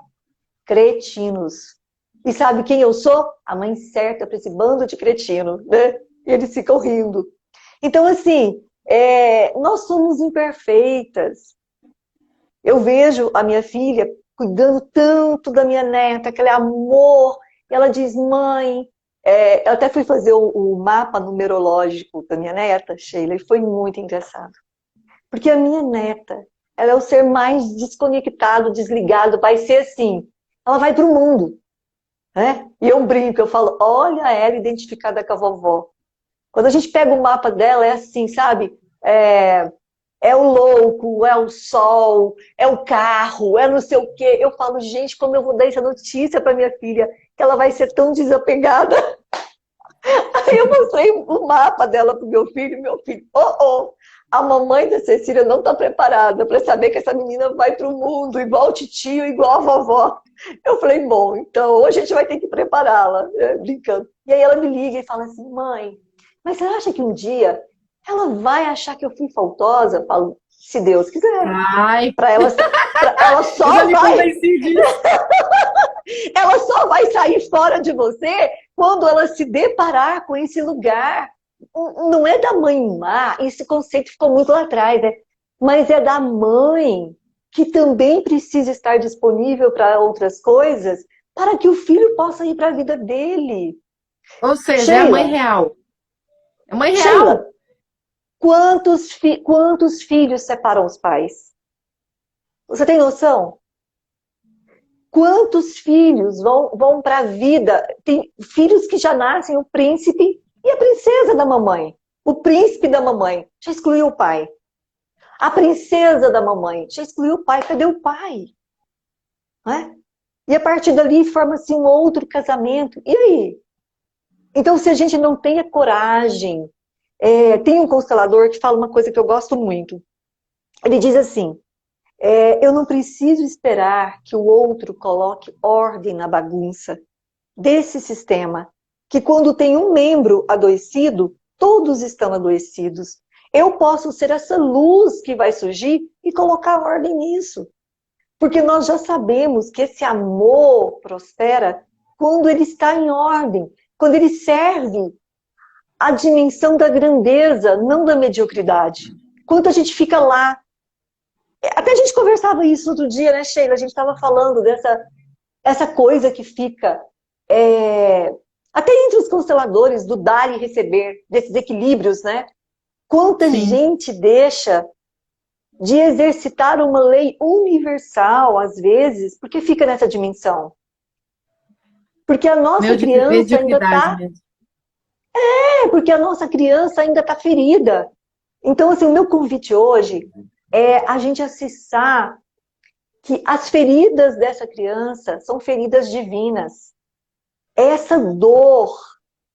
Cretinos. E sabe quem eu sou? A mãe certa para esse bando de cretino, né? E eles ficam rindo. Então, assim, nós somos imperfeitas. Eu vejo a minha filha cuidando tanto da minha neta, aquele amor. E ela diz, mãe... eu até fui fazer o mapa numerológico da minha neta, Sheila, e foi muito engraçado. Porque a minha neta, ela é o ser mais desconectado, desligado, vai ser assim... Ela vai para o mundo. Né? E eu brinco, eu falo, olha ela identificada com a vovó. Quando a gente pega o mapa dela, é assim, sabe? É o louco, é o sol, é o carro, é não sei o quê. Eu falo, gente, como eu vou dar essa notícia para minha filha, que ela vai ser tão desapegada. Aí eu mostrei o mapa dela pro meu filho, a mamãe da Cecília não está preparada para saber que essa menina vai para o mundo, igual o titio, igual a vovó. Eu falei, bom, então hoje a gente vai ter que prepará-la, brincando. E aí ela me liga e fala assim, mãe, mas você acha que um dia ela vai achar que eu fui faltosa? Eu falo, se Deus quiser. Ai, ela só vai... ela só vai sair fora de você quando ela se deparar com esse lugar. Não é da mãe má, esse conceito ficou muito lá atrás, né? Mas é da mãe que também precisa estar disponível para outras coisas, para que o filho possa ir para a vida dele. Ou seja, Sheila, é a mãe real. É a mãe real. Sheila, quantos filhos separam os pais? Você tem noção? Quantos filhos vão para a vida? Tem filhos que já nascem o príncipe e a princesa da mamãe. O príncipe da mamãe já excluiu o pai. A princesa da mamãe já excluiu o pai. Cadê o pai? Né? E a partir dali forma-se um outro casamento. E aí? Então, se a gente não tem a coragem... tem um constelador que fala uma coisa que eu gosto muito. Ele diz assim... eu não preciso esperar que o outro coloque ordem na bagunça desse sistema, que quando tem um membro adoecido, todos estão adoecidos. Eu posso ser essa luz que vai surgir e colocar ordem nisso. Porque nós já sabemos que esse amor prospera quando ele está em ordem, quando ele serve a dimensão da grandeza, não da mediocridade. Quando a gente fica lá. Até a gente conversava isso outro dia, né, Sheila? A gente estava falando essa coisa que fica até entre os consteladores, do dar e receber, desses equilíbrios, né? Quanta Sim. gente deixa de exercitar uma lei universal, às vezes, porque fica nessa dimensão. Porque a nossa criança ainda está... porque a nossa criança ainda está ferida. Então, assim, o meu convite hoje é a gente acessar que as feridas dessa criança são feridas divinas. Essa dor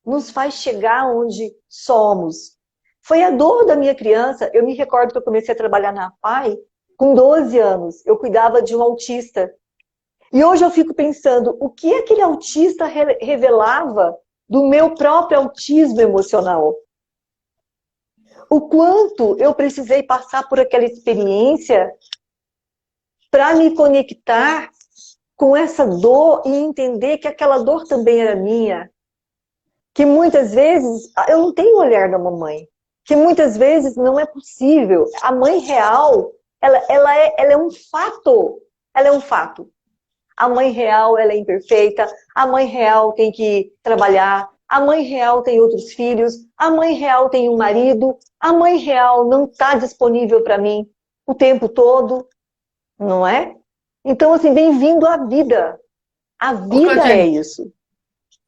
nos faz chegar onde somos. Foi a dor da minha criança. Eu me recordo que eu comecei a trabalhar na APAE com 12 anos. Eu cuidava de um autista. E hoje eu fico pensando, o que aquele autista revelava do meu próprio autismo emocional? O quanto eu precisei passar por aquela experiência para me conectar com essa dor e entender que aquela dor também era minha. Que muitas vezes eu não tenho o olhar da mamãe. Que muitas vezes não é possível. A mãe real, ela é um fato. Ela é um fato. A mãe real, ela é imperfeita. A mãe real tem que trabalhar. A mãe real tem outros filhos. A mãe real tem um marido. A mãe real não está disponível para mim o tempo todo. Não é? Então, assim, bem-vindo à vida. A vida é isso.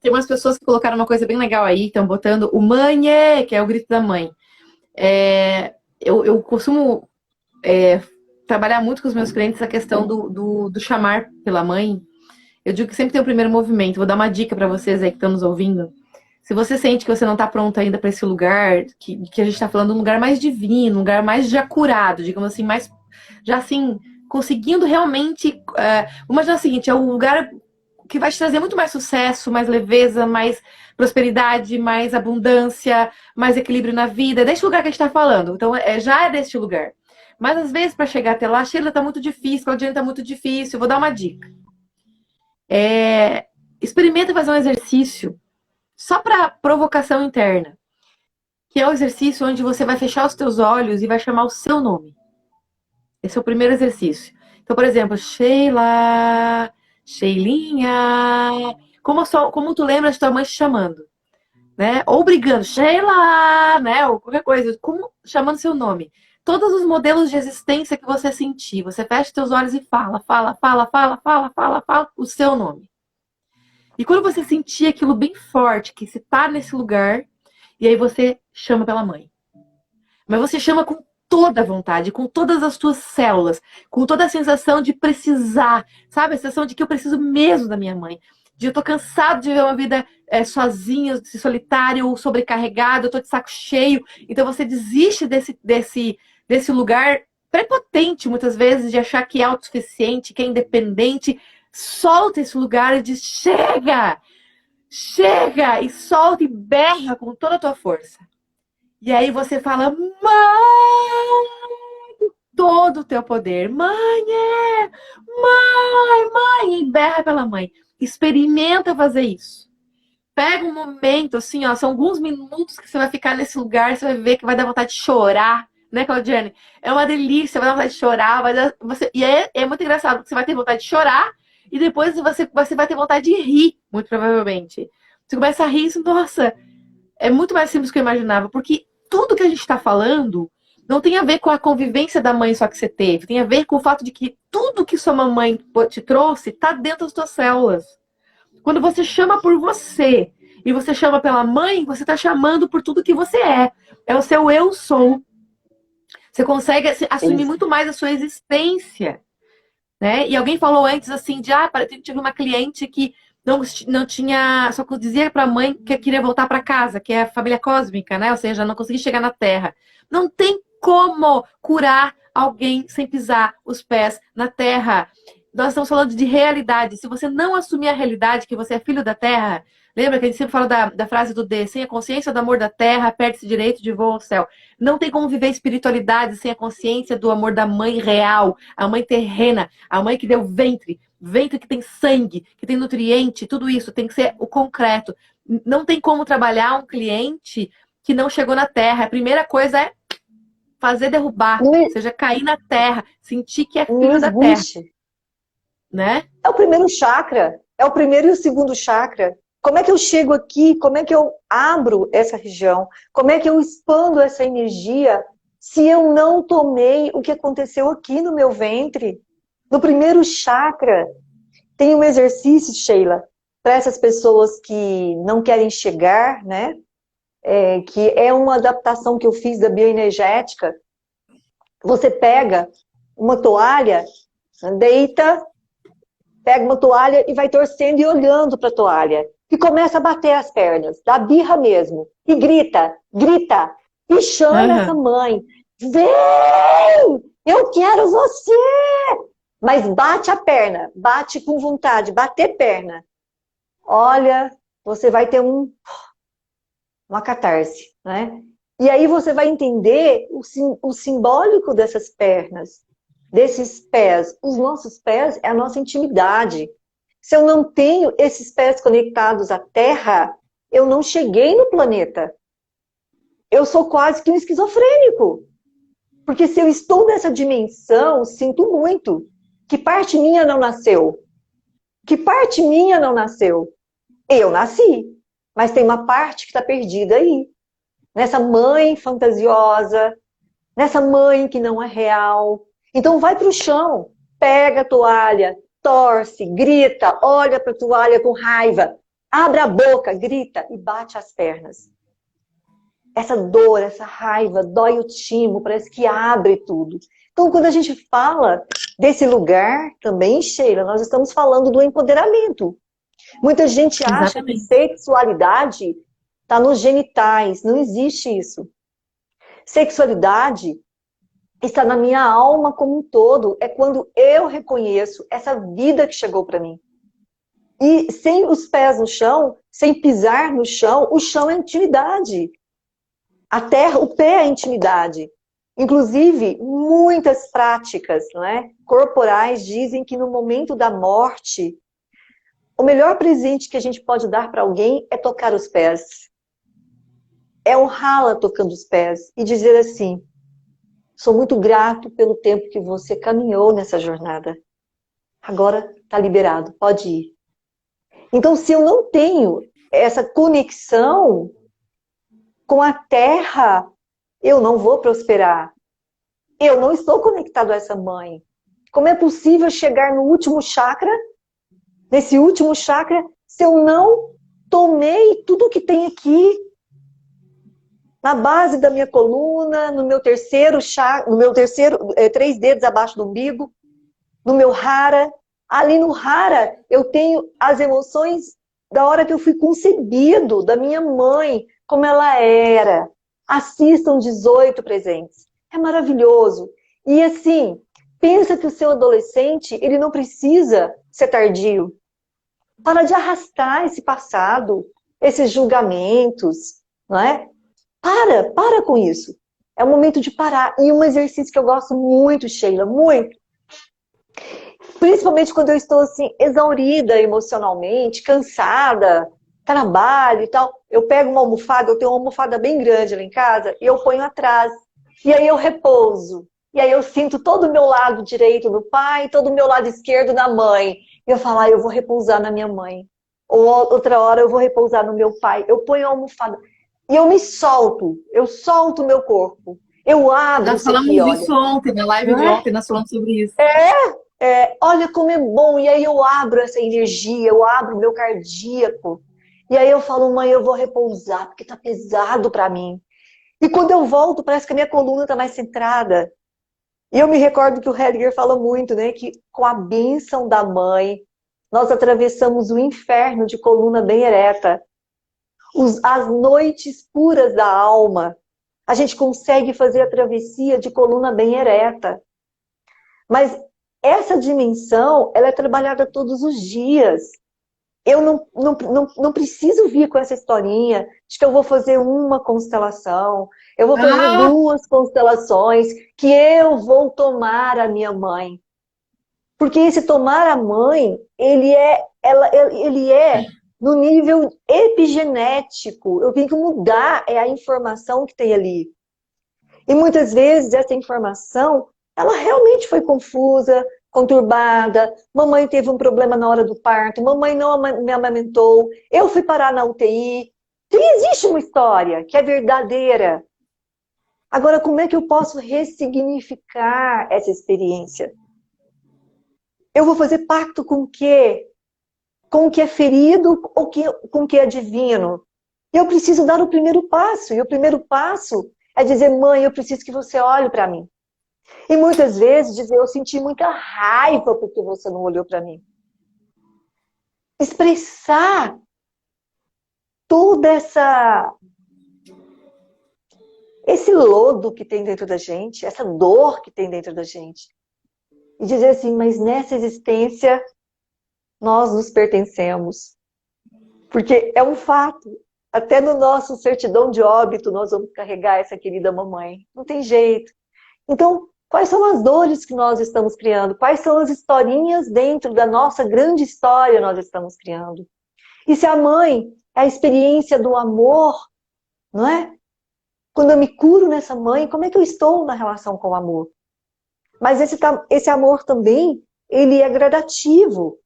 Tem umas pessoas que colocaram uma coisa bem legal aí, estão botando o mãe, que é o grito da mãe. Eu costumo trabalhar muito com os meus clientes a questão do chamar pela mãe. Eu digo que sempre tem o primeiro movimento. Vou dar uma dica para vocês aí que estão nos ouvindo. Se você sente que você não está pronto ainda para esse lugar, que a gente está falando, um lugar mais divino, um lugar mais já curado, digamos assim, mais já assim, conseguindo realmente... imagina o seguinte, é um lugar que vai te trazer muito mais sucesso, mais leveza, mais prosperidade, mais abundância, mais equilíbrio na vida. É deste lugar que a gente está falando. Então, já é deste lugar. Mas, às vezes, para chegar até lá, Sheila, tá muito difícil, Claudiane, tá muito difícil. Vou dar uma dica. Experimenta fazer um exercício só para provocação interna. Que é o exercício onde você vai fechar os teus olhos e vai chamar o seu nome. Esse é o primeiro exercício. Então, por exemplo, Sheila... Sheilinha, como tu lembra de tua mãe te chamando, né? Ou brigando, Sheila, né? Ou qualquer coisa, como chamando seu nome. Todos os modelos de existência que você sentir, você fecha teus olhos e fala o seu nome. E quando você sentir aquilo bem forte, que você tá nesse lugar, e aí você chama pela mãe. Mas você chama com toda a vontade, com todas as tuas células, com toda a sensação de precisar, sabe? A sensação de que eu preciso mesmo da minha mãe. De eu tô cansado de viver uma vida sozinha, solitário ou sobrecarregado, eu tô de saco cheio. Então você desiste desse lugar prepotente, muitas vezes, de achar que é autossuficiente, que é independente. Solta esse lugar e diz, chega! Chega! E solta e berra com toda a tua força. E aí você fala, mãe, todo o teu poder. Mãe, e berra pela mãe. Experimenta fazer isso. Pega um momento, assim, ó, são alguns minutos que você vai ficar nesse lugar, você vai ver que vai dar vontade de chorar, né, Claudiane? É uma delícia, vai dar vontade de chorar, é muito engraçado, porque você vai ter vontade de chorar e depois você vai ter vontade de rir, muito provavelmente. Você começa a rir, isso, nossa, é muito mais simples do que eu imaginava, porque tudo que a gente está falando não tem a ver com a convivência da mãe só que você teve, tem a ver com o fato de que tudo que sua mamãe te trouxe está dentro das suas células. Quando você chama por você e você chama pela mãe, você está chamando por tudo que você é. É o seu eu sou. Você consegue assumir muito mais a sua existência, né? E alguém falou antes assim de, tive uma cliente que não tinha, só dizia para a mãe que queria voltar para casa, que é a família cósmica, né? Ou seja, não conseguia chegar na Terra. Não tem como curar alguém sem pisar os pés na Terra. Nós estamos falando de realidade. Se você não assumir a realidade que você é filho da Terra, lembra que a gente sempre fala da frase do D, sem a consciência do amor da Terra, perde-se direito de voo ao céu. Não tem como viver espiritualidade sem a consciência do amor da mãe real, a mãe terrena, a mãe que deu ventre, ventre que tem sangue, que tem nutriente, tudo isso tem que ser o concreto. Não tem como trabalhar um cliente que não chegou na Terra. A primeira coisa é fazer derrubar, ou seja, cair na Terra, sentir que é filho da Terra. Né? É o primeiro chakra, é o primeiro e o segundo chakra. Como é que eu chego aqui? Como é que eu abro essa região? Como é que eu expando essa energia se eu não tomei o que aconteceu aqui no meu ventre? No primeiro chakra, tem um exercício, Sheila, para essas pessoas que não querem chegar, né? Que é uma adaptação que eu fiz da bioenergética. Você pega uma toalha, deita, pega uma toalha e vai torcendo e olhando para a toalha. E começa a bater as pernas, dá birra mesmo. E grita, grita. E chama essa mãe. Vem! Eu quero você! Mas bate a perna, bate com vontade, bater perna. Olha, você vai ter uma catarse, né? E aí você vai entender o simbólico dessas pernas, desses pés. Os nossos pés é a nossa intimidade. Se eu não tenho esses pés conectados à Terra, eu não cheguei no planeta. Eu sou quase que um esquizofrênico. Porque se eu estou nessa dimensão, sinto muito. Que parte minha não nasceu? Que parte minha não nasceu? Eu nasci, mas tem uma parte que está perdida aí. Nessa mãe fantasiosa, nessa mãe que não é real. Então vai para o chão, pega a toalha, torce, grita, olha para a toalha com raiva, abre a boca, grita e bate as pernas. Essa dor, essa raiva, dói o timo, parece que abre tudo. Então, quando a gente fala desse lugar também, Sheila, nós estamos falando do empoderamento. Muita gente acha que sexualidade está nos genitais, não existe isso. Sexualidade está na minha alma como um todo, é quando eu reconheço essa vida que chegou para mim. E sem os pés no chão, sem pisar no chão, o chão é intimidade. A terra, o pé é intimidade. Inclusive, muitas práticas, não é, corporais dizem que no momento da morte, o melhor presente que a gente pode dar para alguém é tocar os pés. É honrá-la tocando os pés e dizer assim: sou muito grato pelo tempo que você caminhou nessa jornada. Agora está liberado, pode ir. Então, se eu não tenho essa conexão com a terra, eu não vou prosperar. Eu não estou conectado a essa mãe. Como é possível chegar no último chakra, nesse último chakra, se eu não tomei tudo que tem aqui, na base da minha coluna, no meu terceiro chakra, no meu terceiro, 3 dedos abaixo do umbigo, no meu hara. Ali no hara, eu tenho as emoções da hora que eu fui concebido, da minha mãe, como ela era. Assistam 18 presentes. É maravilhoso. E assim, pensa que o seu adolescente, ele não precisa ser tardio. Para de arrastar esse passado, esses julgamentos, não é? Para com isso. É o momento de parar. E um exercício que eu gosto muito, Sheila, muito. Principalmente quando eu estou assim, exaurida emocionalmente, cansada, trabalho e tal. Eu pego uma almofada, eu tenho uma almofada bem grande lá em casa, e eu ponho atrás. E aí eu repouso. E aí eu sinto todo o meu lado direito no pai, todo o meu lado esquerdo na mãe. E eu falo, eu vou repousar na minha mãe. Ou outra hora eu vou repousar no meu pai. Eu ponho a almofada. E eu me solto. Eu solto o meu corpo. Eu abro Nós isso aqui, falamos olha. isso ontem, na live Não de é? ontem, nós falamos sobre isso. Olha como é bom. E aí eu abro essa energia, eu abro o meu cardíaco. E aí eu falo, mãe, eu vou repousar, porque tá pesado para mim. E quando eu volto, parece que a minha coluna tá mais centrada. E eu me recordo que o Heidegger fala muito, né? Que com a bênção da mãe, nós atravessamos o inferno de coluna bem ereta. As noites puras da alma, a gente consegue fazer a travessia de coluna bem ereta. Mas essa dimensão, ela é trabalhada todos os dias. Eu não preciso vir com essa historinha de que eu vou fazer uma constelação, eu vou fazer Ah, 2 constelações, que eu vou tomar a minha mãe. Porque esse tomar a mãe, ele é no nível epigenético. Eu tenho que mudar a informação que tem ali. E muitas vezes essa informação, ela realmente foi confusa, conturbada. Mamãe teve um problema na hora do parto, mamãe não me amamentou, eu fui parar na UTI. Então, existe uma história que é verdadeira. Agora, como é que eu posso ressignificar essa experiência? Eu vou fazer pacto com o quê? Com o que é ferido ou com o que é divino? Eu preciso dar o primeiro passo. E o primeiro passo é dizer, mãe, eu preciso que você olhe para mim. E muitas vezes dizer, eu senti muita raiva porque você não olhou para mim. Expressar toda esse lodo que tem dentro da gente, essa dor que tem dentro da gente. E dizer assim, mas nessa existência nós nos pertencemos. Porque é um fato. Até no nosso certidão de óbito nós vamos carregar essa querida mamãe. Não tem jeito. Então, quais são as dores que nós estamos criando? Quais são as historinhas dentro da nossa grande história nós estamos criando? E se a mãe é a experiência do amor, não é? Quando eu me curo nessa mãe, como é que eu estou na relação com o amor? Mas esse amor também, ele é gradativo.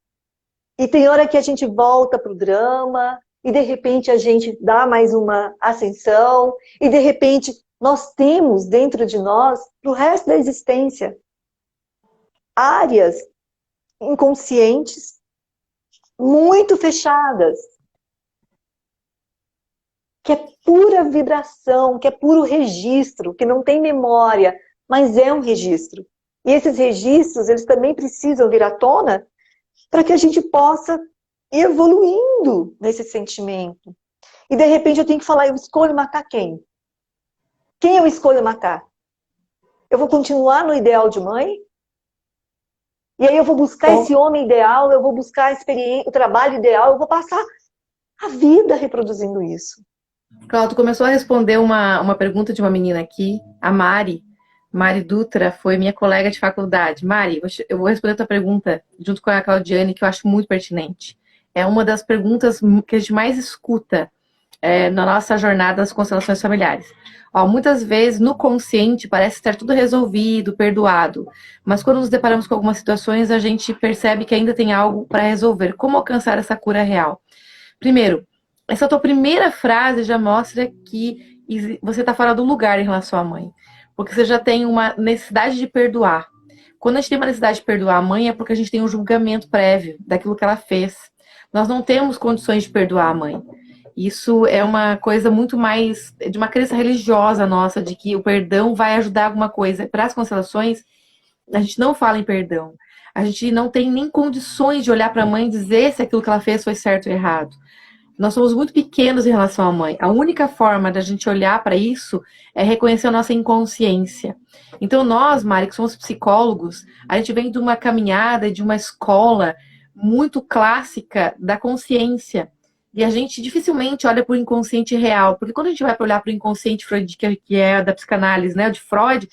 E tem hora que a gente volta para o drama, e de repente a gente dá mais uma ascensão, e de repente nós temos dentro de nós, pro resto da existência, áreas inconscientes muito fechadas, que é pura vibração, que é puro registro, que não tem memória, mas é um registro. E esses registros, eles também precisam vir à tona para que a gente possa ir evoluindo nesse sentimento. E de repente eu tenho que falar, eu escolho matar quem? Quem eu escolho matar? Eu vou continuar no ideal de mãe? E aí eu vou buscar esse homem ideal, eu vou buscar a experiência, o trabalho ideal, eu vou passar a vida reproduzindo isso. Cláudio, começou a responder uma pergunta de uma menina aqui, a Mari. Mari Dutra foi minha colega de faculdade. Mari, eu vou responder a tua pergunta junto com a Claudiane, que eu acho muito pertinente. É uma das perguntas que a gente mais escuta na nossa jornada das constelações familiares. Ó, muitas vezes, no consciente, parece estar tudo resolvido, perdoado. Mas quando nos deparamos com algumas situações, a gente percebe que ainda tem algo para resolver. Como alcançar essa cura real? Primeiro, essa tua primeira frase já mostra que você está fora do lugar em relação à mãe. Porque você já tem uma necessidade de perdoar. Quando a gente tem uma necessidade de perdoar a mãe, é porque a gente tem um julgamento prévio daquilo que ela fez. Nós não temos condições de perdoar a mãe. Isso é uma coisa muito mais de uma crença religiosa nossa, de que o perdão vai ajudar alguma coisa. Para as constelações, a gente não fala em perdão. A gente não tem nem condições de olhar para a mãe e dizer se aquilo que ela fez foi certo ou errado. Nós somos muito pequenos em relação à mãe. A única forma da gente olhar para isso é reconhecer a nossa inconsciência. Então nós, Mari, que somos psicólogos, a gente vem de uma caminhada, de uma escola muito clássica da consciência. E a gente dificilmente olha para o inconsciente real. Porque quando a gente vai olhar para o inconsciente Freud, que é da psicanálise, né, de Freud,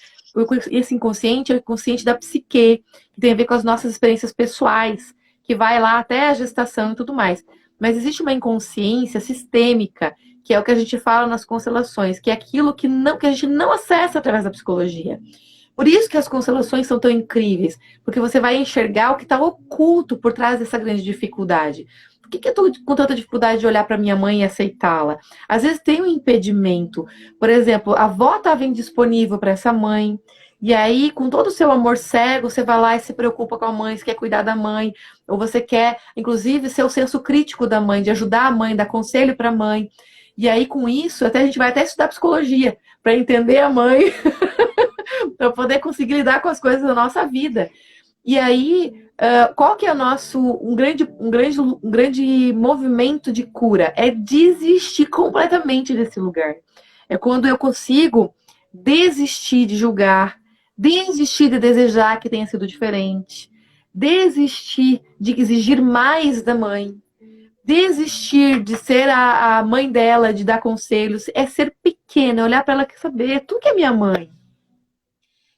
esse inconsciente é o inconsciente da psique, que tem a ver com as nossas experiências pessoais, que vai lá até a gestação e tudo mais. mas existe uma inconsciência sistêmica, que é o que a gente fala nas constelações, que é aquilo que a gente não acessa através da psicologia. Por isso que as constelações são tão incríveis, porque você vai enxergar o que está oculto por trás dessa grande dificuldade. Por que eu estou com tanta dificuldade de olhar para minha mãe e aceitá-la? Às vezes tem um impedimento. Por exemplo, a avó estava indisponível para essa mãe, e aí, com todo o seu amor cego, você vai lá e se preocupa com a mãe, você quer cuidar da mãe, ou você quer, inclusive, ser o senso crítico da mãe, de ajudar a mãe, dar conselho para a mãe. E aí, com isso, a gente vai até estudar psicologia, para entender a mãe, para poder conseguir lidar com as coisas da nossa vida. E aí, qual que é o nosso um grande movimento de cura? É desistir completamente desse lugar. É quando eu consigo desistir de julgar, desistir de desejar que tenha sido diferente, desistir de exigir mais da mãe, desistir de ser a mãe dela, de dar conselhos, é ser pequena, olhar para ela e saber, tu que é minha mãe.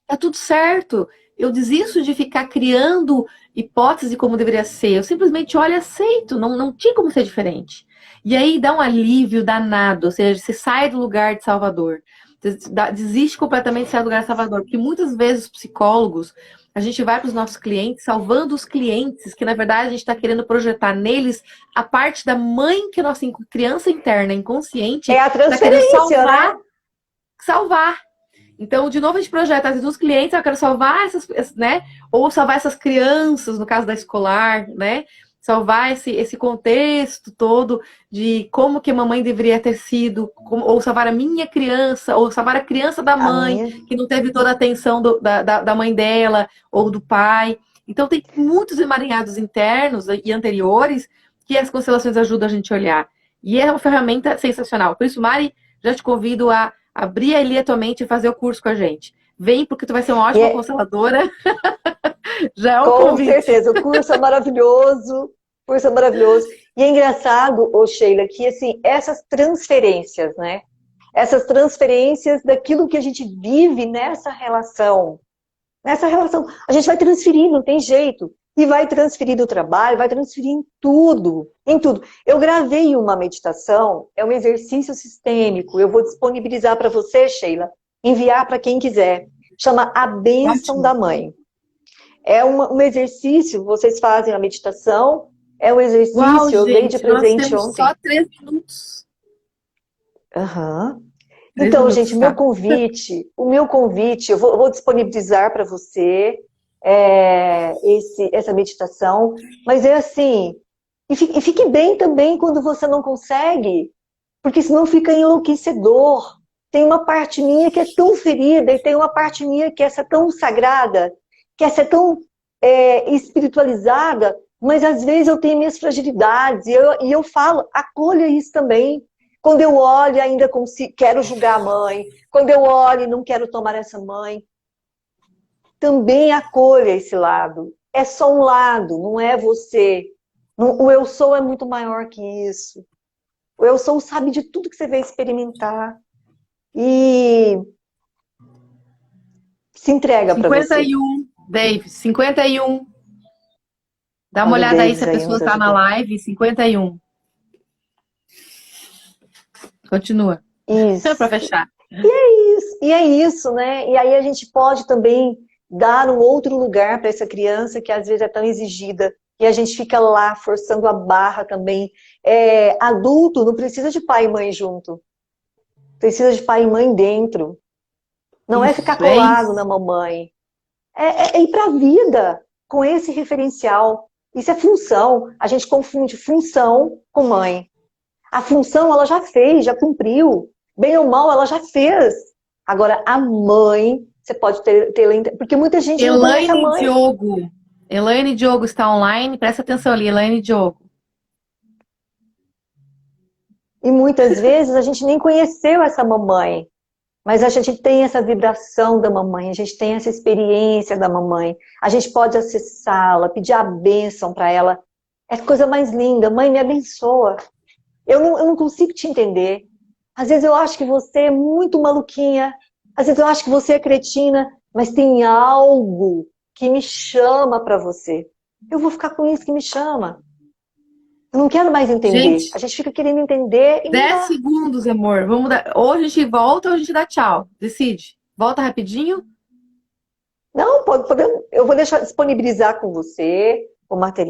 Tá tudo certo. Eu desisto de ficar criando hipótese de como deveria ser. Eu simplesmente olho e aceito. Não tinha como ser diferente. E aí dá um alívio danado. Ou seja, você sai do lugar de Salvador. Você desiste completamente de sair do lugar de Salvador. Porque muitas vezes os psicólogos, a gente vai para os nossos clientes, salvando os clientes, que na verdade a gente está querendo projetar neles a parte da mãe que a nossa criança interna, inconsciente, É a está querendo transferência, né? salvar. Então, de novo, a gente projeta as dos clientes, eu quero salvar essas, né? Ou salvar essas crianças, no caso da escolar, né? Salvar esse contexto todo de como que a mamãe deveria ter sido, ou salvar a minha criança, ou salvar a criança da A mãe, minha. que não teve toda a atenção da mãe dela, ou do pai. Então, tem muitos emaranhados internos e anteriores que as constelações ajudam a gente a olhar. E é uma ferramenta sensacional. Por isso, Mari, já te convido a abrir ali a tua mente e fazer o curso com a gente. Vem, porque tu vai ser uma ótima consteladora. Já é um Com convite. certeza, o curso é maravilhoso, o curso é maravilhoso. E é engraçado, ô Sheila, que assim, essas transferências, né? Essas transferências daquilo que a gente vive nessa relação, a gente vai transferir, não tem jeito. E vai transferir do trabalho, vai transferir em tudo, em tudo. Eu gravei uma meditação, é um exercício sistêmico, eu vou disponibilizar para você, Sheila, enviar para quem quiser. Chama A Bênção da Mãe. É um exercício, vocês fazem a meditação, é um exercício, Uau, eu dei de gente, nós presente temos ontem. só 3 minutos. Uhum. 3 Então, gente, minutos, tá? o meu convite, eu vou disponibilizar para você essa meditação, mas é assim, e fique bem também quando você não consegue, porque senão fica enlouquecedor. Tem uma parte minha que é tão ferida, e tem uma parte minha que é tão sagrada, que é tão espiritualizada, mas às vezes eu tenho minhas fragilidades, e eu falo, acolha isso também. Quando eu olho, ainda quero julgar a mãe. Quando eu olho, não quero tomar essa mãe. Também acolha esse lado. É só um lado, não é você. O eu sou é muito maior que isso. O eu sou sabe de tudo que você vai experimentar. E se entrega para você. 51, Dave, 51. Dá uma Olha o olhada aí se Davis a aí pessoa nos tá na ajudando. live. 51. Continua. Para Isso. fechar. E é isso, né? E aí a gente pode também dar um outro lugar para essa criança que às vezes é tão exigida. E a gente fica lá forçando a barra também. Adulto não precisa de pai e mãe junto. Precisa de pai e mãe dentro. Não é ficar Isso, é colado na isso. mamãe. É ir para a vida com esse referencial. Isso é função. A gente confunde função com mãe. A função ela já fez, já cumpriu. Bem ou mal, ela já fez. Agora, a mãe, você pode ter porque muita gente não conhece a Elaine mãe. Diogo. Elaine Diogo está online. Presta atenção ali, Elaine Diogo. E muitas vezes a gente nem conheceu essa mamãe. Mas a gente tem essa vibração da mamãe, a gente tem essa experiência da mamãe. A gente pode acessá-la, pedir a bênção para ela. É a coisa mais linda. Mãe, me abençoa. Eu não consigo te entender. Às vezes eu acho que você é muito maluquinha. Às vezes eu acho que você é cretina. Mas tem algo que me chama para você. Eu vou ficar com isso que me chama. Eu não quero mais entender. Gente, A gente fica querendo entender e não 10 dá. segundos, amor. Vamos dar... Ou a gente volta ou a gente dá tchau. Decide. Volta rapidinho. Não, eu vou deixar disponibilizar com você o material.